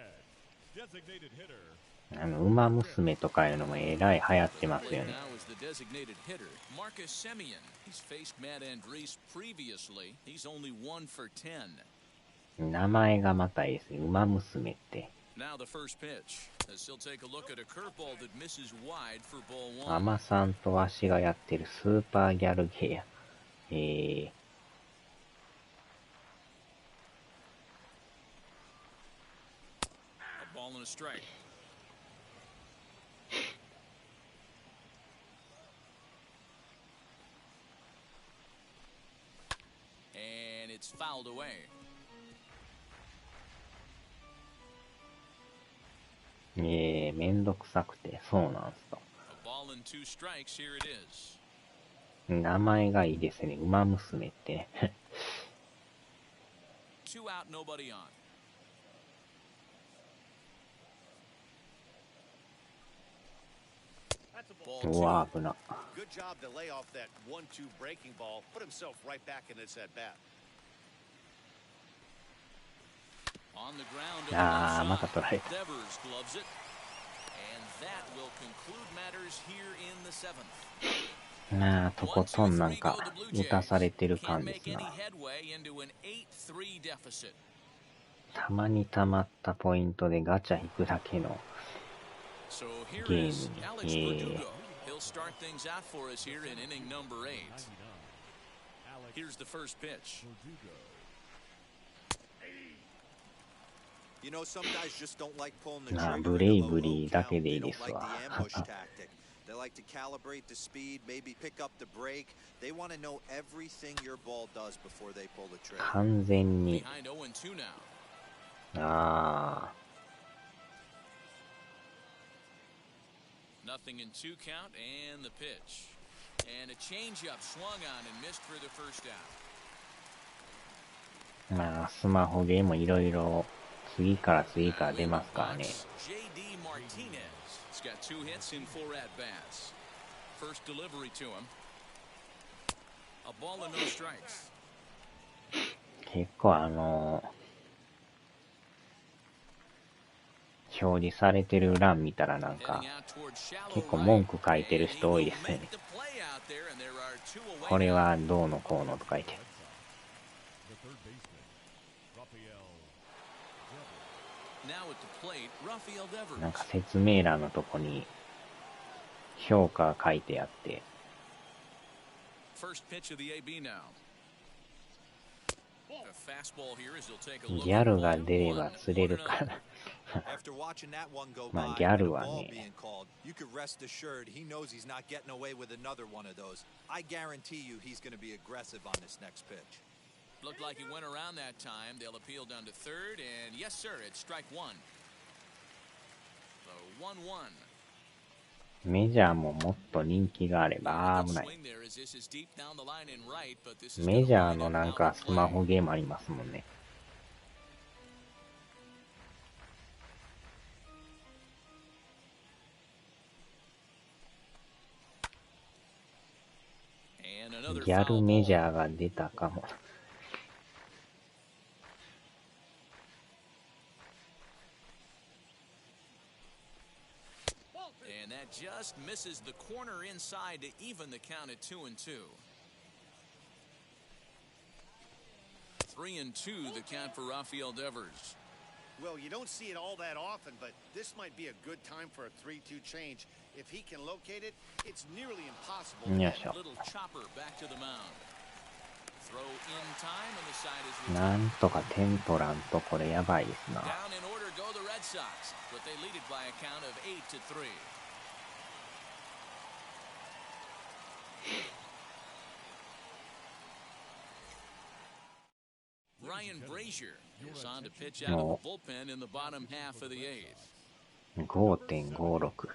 designated hitter. ウマ娘とかいうのもえらい流行ってますよね。Now is the designated hitter, Marcus Semien. He's faced Matt Andriese previously. He's only 1 for 10. 名前がまたいいですね。ウマ娘って。Now the first pitch, as he'll take a look at a curveball that misses wide for ball 1. アマさんとわしがやってるスーパーギャルゲーや。A ball and a strike. And it's fouled away. めんどくさくて、そうなんすか。A ball and 2 strikes, here it is. 名前がいいですね。ウマ娘ってね。2 out, nobody on. うわ、危な。Good job to lay off that 1-2 breaking ball, put himself right back in his at bat. On the ground, また取られた。 Devers gloves it, and that will conclude matters here in the 7th. とことんなんか打たされてる感ですな。たまに溜まったポイントでガチャ引くだけのゲームに。He'll start things out for us here in inning number 8. Here's the first pitch. You know, some guys just don't like pulling the trigger. ブレイブリーだけでいいですわ。They like to calibrate the speed, maybe pick up the brake. They want to know everything your ball does before they pull the trigger. 完全に。Behind 0-2 now. Nothing in 2 count and the pitch. And a changeup swung on and missed for the first out. スマホゲームいろいろ次から出ますからね。JD Martinez. He's got 2 hits in 4 at-bats. First delivery to him. A ball and no strikes. 結構表示されてる欄見たらなんか結構文句書いてる人多いですね。これはどうのこうのと書いて。なんか説明欄のとこに評価書いてあって。ギャルが出れば釣れるから。まあギャルはね。Looked like he went around that time. They'll appeal down to third, and yes, sir, it's strike 1. So 1-1. メジャーももっと人気があれば危ない。メジャーのなんかスマホゲームありますもんね。ギャルメジャーが出たかも。And that just misses the corner inside to even the count at 2-2. 3-2 the count for Rafael Devers. Well, you don't see it all that often, but this might be a good time for a 3-2 change. If he can locate it, it's nearly impossible. Yeah, sure. Little chopper back to the mound. Throw in time, and the side is なんとか点取らんとこれやばいですな。 down in order go the Red Sox, but they lead it by a count of 8-3. Ryan Brazier is on to pitch out of the bullpen in the bottom half of the eighth. 5.56。Ryan Brazier.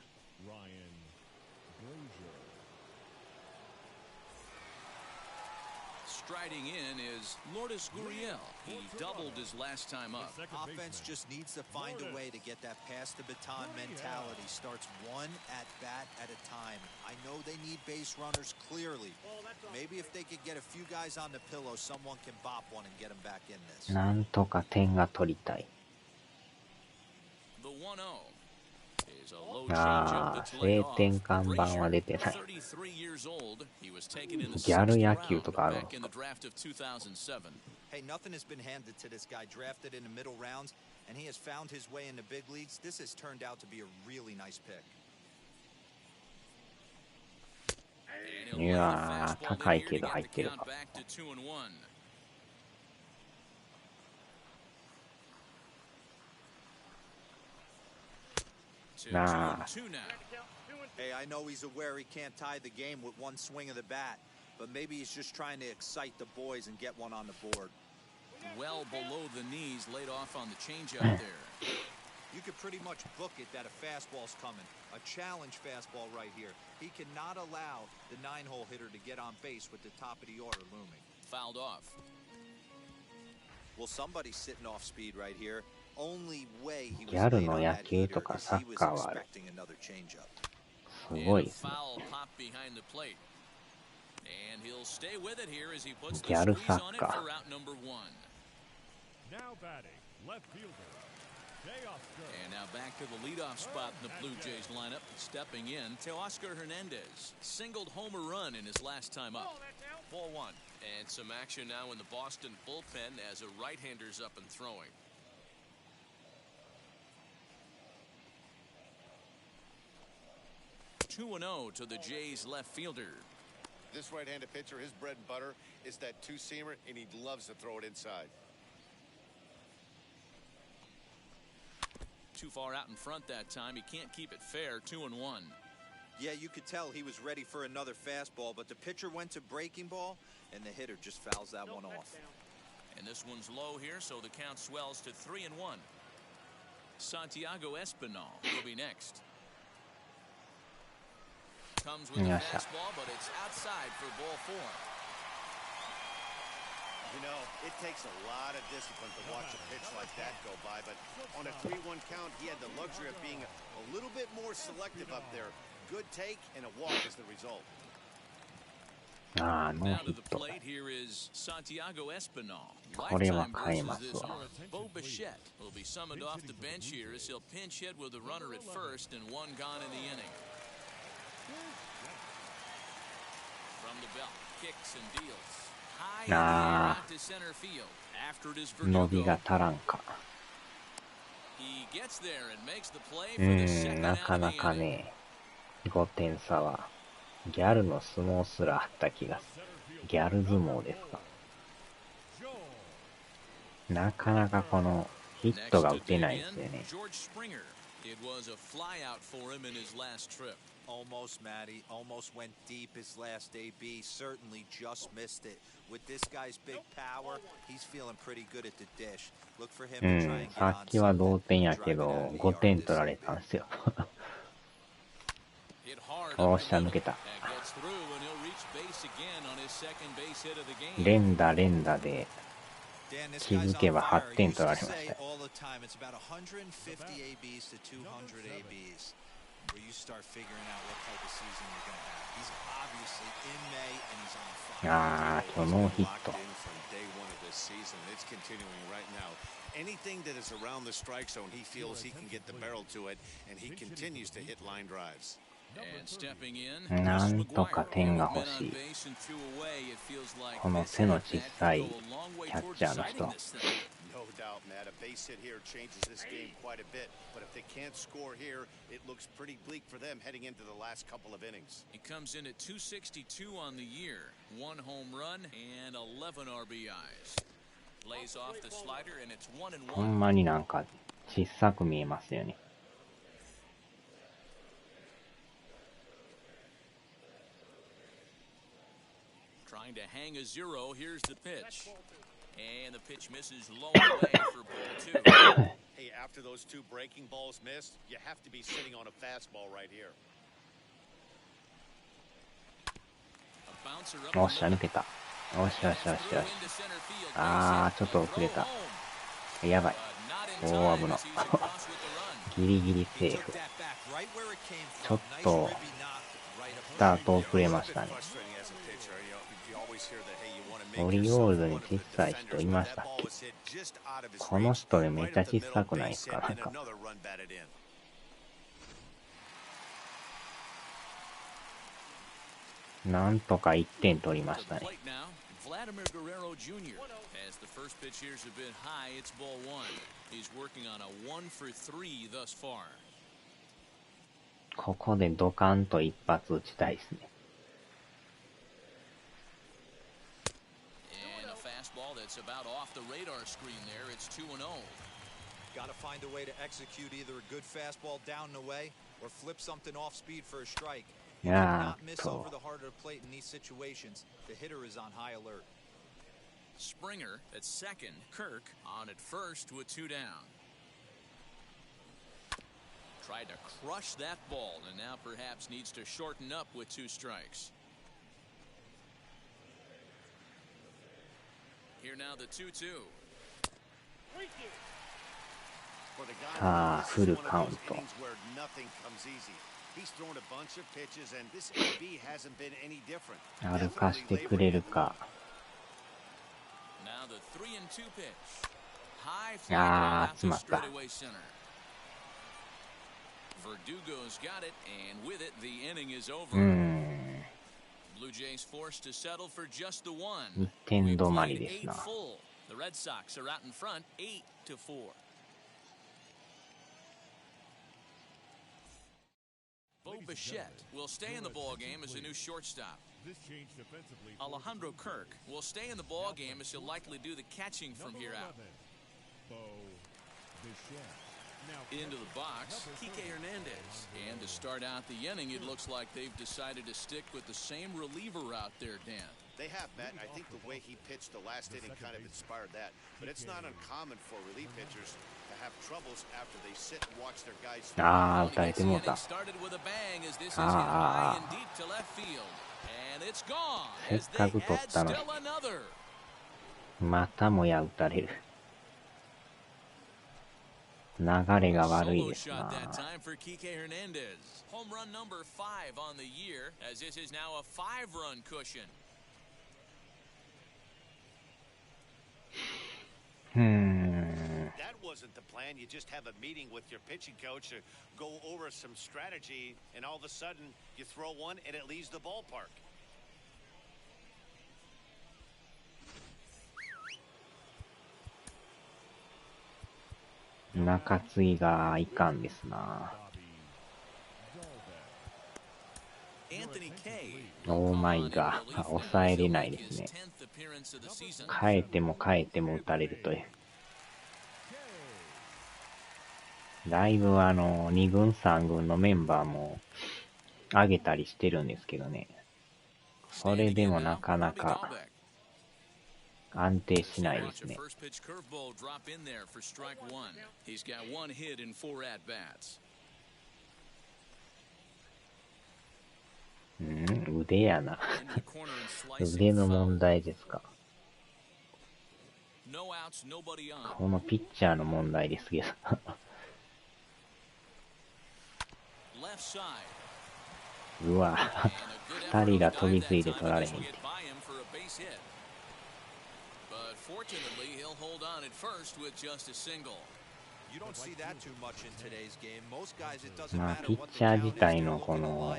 Striding in is Lourdes Gurriel. He doubled his last time up. Offense just needs to find a way to get that pass the baton mentality. Starts one at bat at a time. I know they need base runners clearly. Maybe if they could get a few guys on the pillow, someone can bop one and get them back in this. なんとか点が取りたい。 The 1-0 is a low あ changeup あ、 that's 晴 laid off. 天看板は出てない。 33 years old. He was taken in the ギャル sixth 野 round 球とかあるん back です in か？ the draft of 2007. Hey, nothing has been handed to this guy. Drafted in the middle rounds, and he has found his way in the big leagues. This has turned out to be a really nice pick. いやー、高いけど入ってるか。 なあ、 Hey, I know he's aware he can't tie the game with one swing of the bat, but maybe he's just trying to excite the boys and get one on the board. Well below the knees, laid off on the changeup there. You could pretty much book it that a fastball's coming. A challenge fastball right here. He cannot allow the 9-hole hitter to get on base with the top of the order looming. Fouled off. Well, somebody's sitting off speed right here. Only way he was ギャル late の on 野 that 球 heater とか is サ he ッ was カーはある。 expecting another changeup. すごい And で a すね。 foul pop behind the plate. And he'll stay with it here as he puts the ギャル squeeze サ on ッ it カ for ー。 route number 1. Now batting, left fielder, Teoscar. And now back to the leadoff spot in the Blue Jays lineup. Stepping in, Teoscar Hernandez singled homer run in his last time up. Ball one. And some action now in the Boston bullpen as a right-hander's up and throwing. Two 2-0 to the Jays left fielder. This right-handed pitcher, his bread and butter is that two-seamer, and he loves to throw it inside. Too far out in front that time. He can't keep it fair. 2-1. Yeah, you could tell he was ready for another fastball, but the pitcher went to breaking ball, and the hitter just fouls that one off. And this one's low here, so the count swells to 3-1. Santiago Espinal will be next. Comes with a fastball, but it's outside for ball 4. You know, it takes a lot of discipline to watch a pitch like that go by, but on a 3-1 count, he had the luxury of being a little bit more selective up there. Good take and a walk is the result. ああ、ノー Now ヒ to ッ the ト。 plate here is Santiago Espinal. これは Lifetime 買い versus ます this わ。 one. Bo Bichette will be summoned off the bench here as he'll pinch hit with a runner at first and one gone in the inning. From the belt, kicks and deals. High in the air out to center field. After it is 伸びが Verdugo. 足らんか。 He gets there and makes the play for the second な out か of な the か inning. ね、5点差は、ギャルの相撲すらあった気がする。ギャル相撲ですか。なかなかこのヒットが打てないですよね。 George Springer. It was a flyout for him in his last trip. Almost, Matty. Almost went deep his last AB. Certainly just missed it. With this guy's big power, he's feeling pretty good at the dish. Look for him う to try ん、 and get さ on っきは something 同点 and や drive け it ど、 out of the 5 yard 点 with 取ら this れたん AB. ですよ。 Hit hard お up ー、 the 下抜 middle. けた。 That gets through and he'll reach base again on his second base hit of the game. 連打で Dan, this 気 guy's づけ on ば fire. 8 He 点 used 取ら to れまし say たよ。 all the time, it's about 150 ABs to 200 ABs where you start figuring out what type of season you're going to have. He's obviously in May and he's on fire. ああ、今日ノーヒッ Locked ト。 in from day one of this season. It's continuing right now. Anything that is around the strike zone, he feels he can get the barrel to it, and he continues to hit line drives. And stepping in, なんとか McGuire. 点が Men 欲し on い。 base and threw away. It feels like この this 背の at 小 bat さ could い go a long way キャッ toward チャーの deciding 人。 this thing. No doubt, Matt. A base hit here changes this game quite a bit. But if they can't score here, it looks pretty bleak for them heading into the last couple of innings. He comes in at 262 on the year. 1 home run and 11 RBIs. Lays off the slider and it's 1-1. ほんまになんか小さく見えますよね。Trying to hang a 0. Here's the pitch. And the pitch misses low away for ball 2. Hey, after those 2 breaking balls missed, you have to be sitting on a fastball right here. おっしゃ、抜けた。よしよしよしよし。あー、ちょっと遅れた。やばい。大危な。ギリギリセーフ。ちょっと、スタート遅れましたね。オリオールズに小さい人いましたっけ？この人でめっちゃ小さくないですか？なんか。なんとか1点取りましたね。ここでドカンと一発打ちたいですね。That's about off the radar screen there. It's 2-0. Got to find a way to execute either a good fastball down and away or flip something off speed for a strike. You cannot miss over the heart of the plate in these situations. The hitter is on high alert. Springer at second. Kirk on at first with 2 down. Tried to crush that ball and now perhaps needs to shorten up with 2 strikes. Here now the 2-2. さあ、フルカウント。歩かしてくれるか。あー、詰まった。Blue Jays forced to settle for just the 1. 1点止まりですな。The Red Sox are out in front 8-4. Bo Bichette will stay in the ball game as a new shortstop. Alejandro Kirk will stay in the ball game as he'll likely do the catching from here out. Into the box, Kike Hernandez. And to start out the inning, it looks like they've decided to stick with the same reliever out there, Dan. They have, Matt, and I think the way he pitched the last inning kind of inspired that. But it's not uncommon for relief pitchers to have troubles after they sit and watch their guys. あー、打たれてもうた。あー。せっかく取ったのに。またもや打たれる。流れが悪いですな。That wasn't the plan. You just have a meeting with your pitching coach to go over some strategy, and all of a sudden you throw one and it leaves the ballpark. 中継ぎがいかんですな。オーマイが抑えれないですね。変えても変えても打たれるという。だいぶ2軍3軍のメンバーも上げたりしてるんですけどね。それでもなかなか安定しないですね。腕やな。腕の問題ですか。このピッチャーの問題ですけど。うわ、2人が飛びついて取られへんって。まあ、ピッチャー自体のこの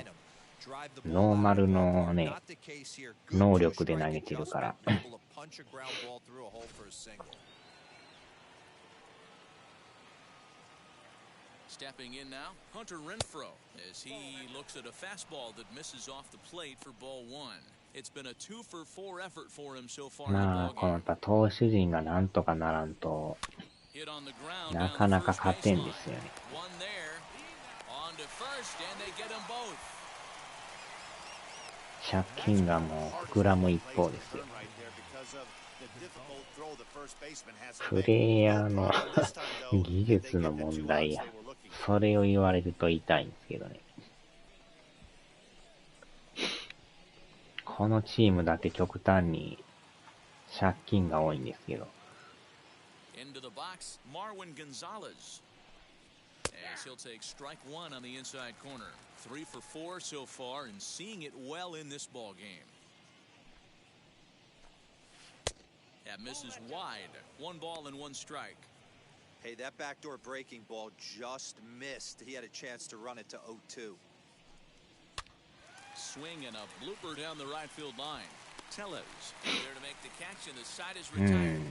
ノーマルのね、能力で投げてるから。Stepping in now, Hunter Renfroe, as he looks at a fastball that misses off the plate for ball one. It's been a 2-for-4 effort for him so far in the まあ、 ball このやっ game. ぱ投手陣がなんとかならんと、 Hit on the ground な down か the なか first 勝てん baseline. ですよね。 One there, on to first, and they get them both. 借金がもう膨らむ一方ですよ。プレイヤーの技術の問題や。それを言われると痛いんですけどね。このチームだけ極端に借金が多いんですけど。 Into the box, Marwin Gonzalez. As he'll take strike one on the inside corner. 3 for 4 so far and seeing it well in this ball game. That misses wide. 1 ball and 1 strike. Hey, that backdoor breaking ball just missed. He had a chance to run it to 0-2. Swing and a blooper down the right field line. Tellez there to make the catch, and the side is retired.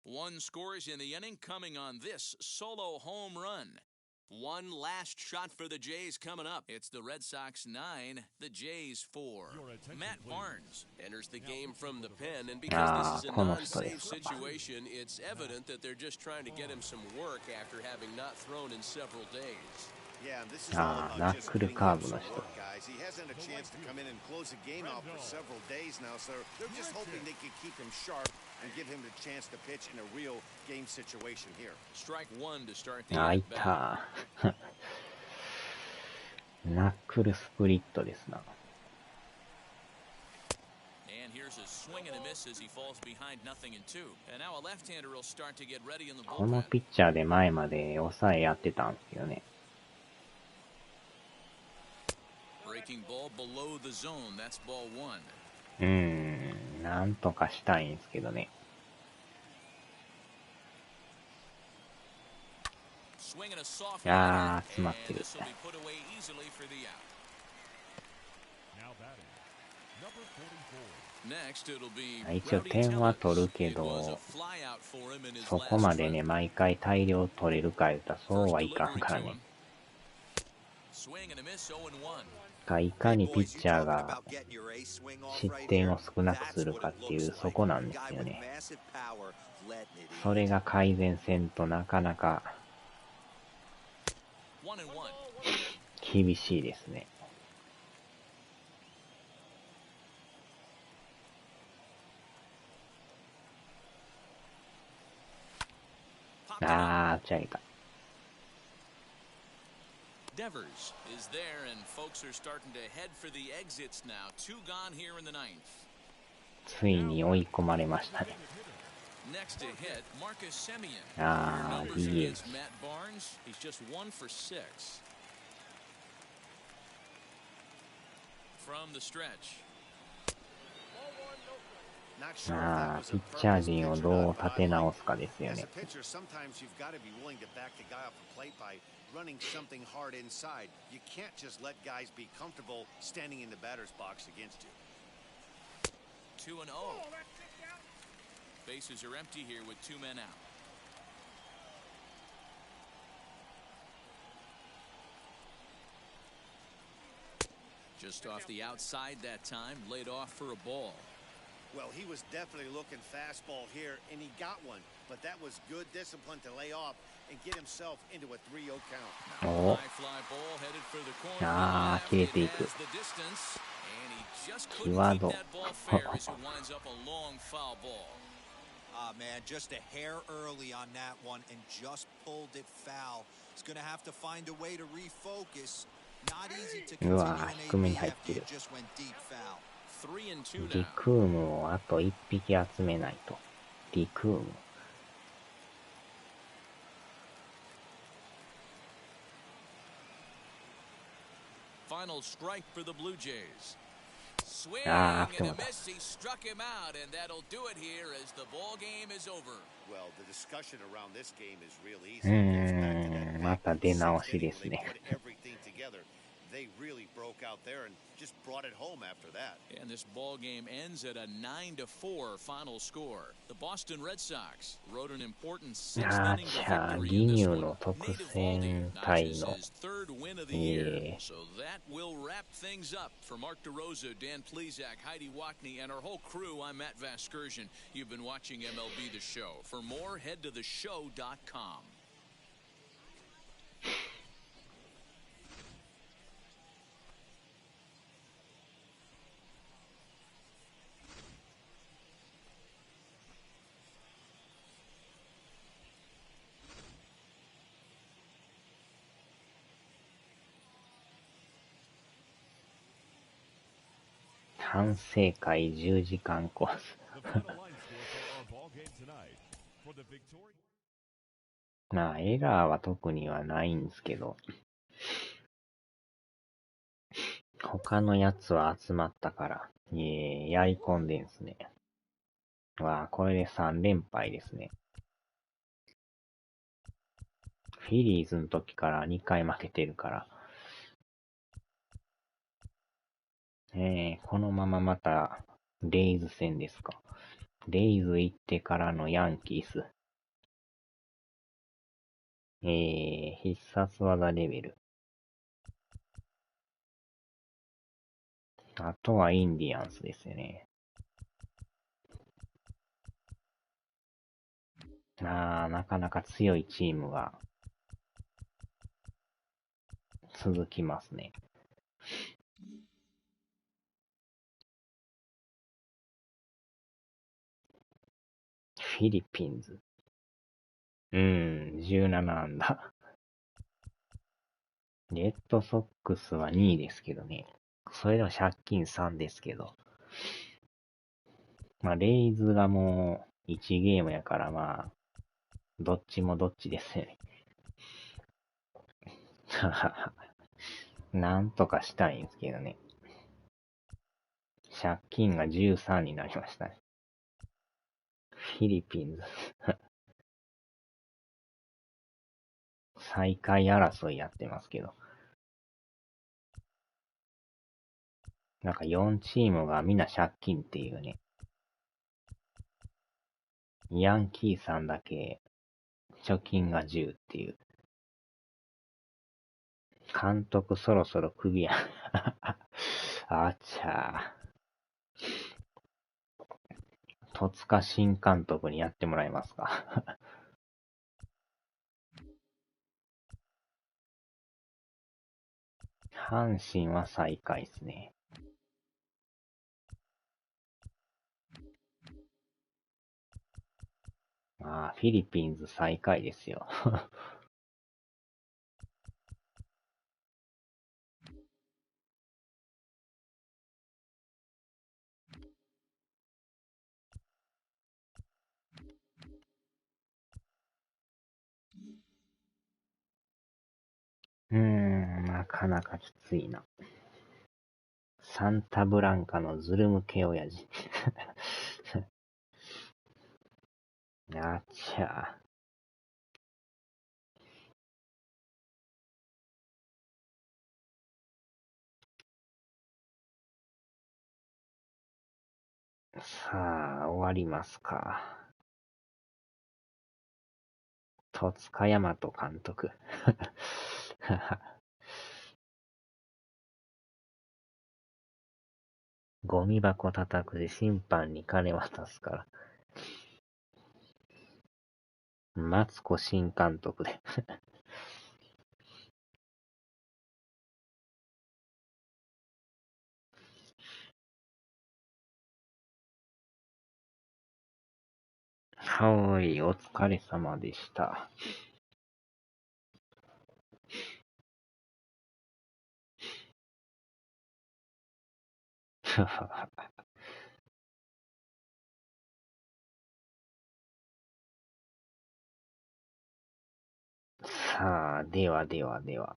1 scores in the inning, coming on this solo home run. One last shot for the Jays coming up. It's the Red Sox 9, the Jays 4. Matt Barnes enters the game from the pen, and because this is a この人で non-save す。 situation, it's evident that they're just trying to get him some work after having not thrown in several days. Yeah, and this is all about just ナックル getting カー him ブの some 人。 work, guys. He hasn't had a chance to come in and close the game out for several days now, so they're just hoping they can keep him sharp and give him the chance to pitch in a real game situation here. Strike one to start the あ、い at bat. た。ナックルスプリットですな。 And here's a swing and a miss as he falls behind 0-2. And now a left-hander will start to get ready in the この bullpen. ピッチャーで前まで抑えやってたんですけどね。 Breaking ball below the zone. That's ball one. なんとかしたいんですけどね。 Swing and a soft あ liner, ー、詰まって and る。 this will be put away easily for the out. Now batting, number 44. Next, it'll be 一応 Rowdy 点は Tellez. 取るけ It was a ど、 flyout for him in his そ last こまで trip. ね、毎回大量取れるか言うたらそう First はいかん delivery から to ね。 him. Swing and a miss, 0-1. いかにピッチャーが失点を少なくするかっていうそこなんですよね。それが改善せんとなかなか 1-1. 厳しいですね。あー、違うか。 Devers is there, and folks are starting to head for the exits now. 2 gone here in the ninth. ついに追い込まれましたね。 Next to hit, Marcus Semien. Ah, Your numbers he against is. Matt Barnes, he's just 1 for 6. From the stretch. まあ、ピッチャー陣をどう立て直すかですよね。 running something hard inside. You can't just let guys be comfortable standing in the batter's box against you. 2-0. Bases are empty here with 2 men out. Just off the outside that time, laid off for a ball. Well, he was definitely looking fastball here, and he got one. But that was good discipline to lay off and get himself into a 3-0 count. お High fly ball headed for the corner. あー、切れていく。 Has the distance, and he just couldn't 際 keep ど。 that ball fair as it winds up a long foul ball. Ah, man, just a hair early on that one and just pulled it foul. He's going to have to find a way to refocus. Not easy to continue うわー、低めに入ってる。 just went deep foul. 3-2 リ now. クームをあと1匹集めないと。リクーム。 Final strike for the Blue Jays. Swing Ah, and a miss. He struck him out, and that'll do it here as the ball game is over. Well, the discussion around this game is real easy. It goes back to that また出直しです they ね。 put everything together. they really broke out there and just brought it home after that. And this ball game ends at a 9-4 final score. The Boston Red Sox wrote an important sixth inning victory in this one. Native Aldi notches his third win of the year. So that will wrap things up. For Mark DeRosa, Dan Plesac, Heidi Wackney, and our whole crew, I'm Matt Vasgersian. You've been watching MLB The Show. For more, head to theshow.com.反省会10時間コース。まあ、エラーは特にはないんですけど、他のやつは集まったから、やり込んでんすね。わあ、これで3連敗ですね。フィリーズの時から2回負けてるから、このまままた、レイズ戦ですか。レイズ行ってからのヤンキース。必殺技レベル。あとはインディアンスですよね。なかなか強いチームが続きますね。フィリピンズ。17安打。レッドソックスは2位ですけどね。それでも借金3ですけど。まあ、レイズがもう1ゲームやからまあ、どっちもどっちですよね。なんとかしたいんですけどね。借金が13になりましたね。フィリピンズ。最下位争いやってますけど。なんか4チームがみんな借金っていうね。ヤンキーさんだけ貯金が10っていう。監督そろそろクビや。あちゃー。戸塚新監督にやってもらえますか。阪神は最下位ですね。まあ、フィリピンズ最下位ですよ。なかなかきついな。サンタブランカのズル向け親父。あちゃー。さあ、終わりますか。戸塚大和監督。ゴミ箱叩くで審判に金渡すから。マツコ新監督で。はい、お疲れ様でした。さあ、ではではでは。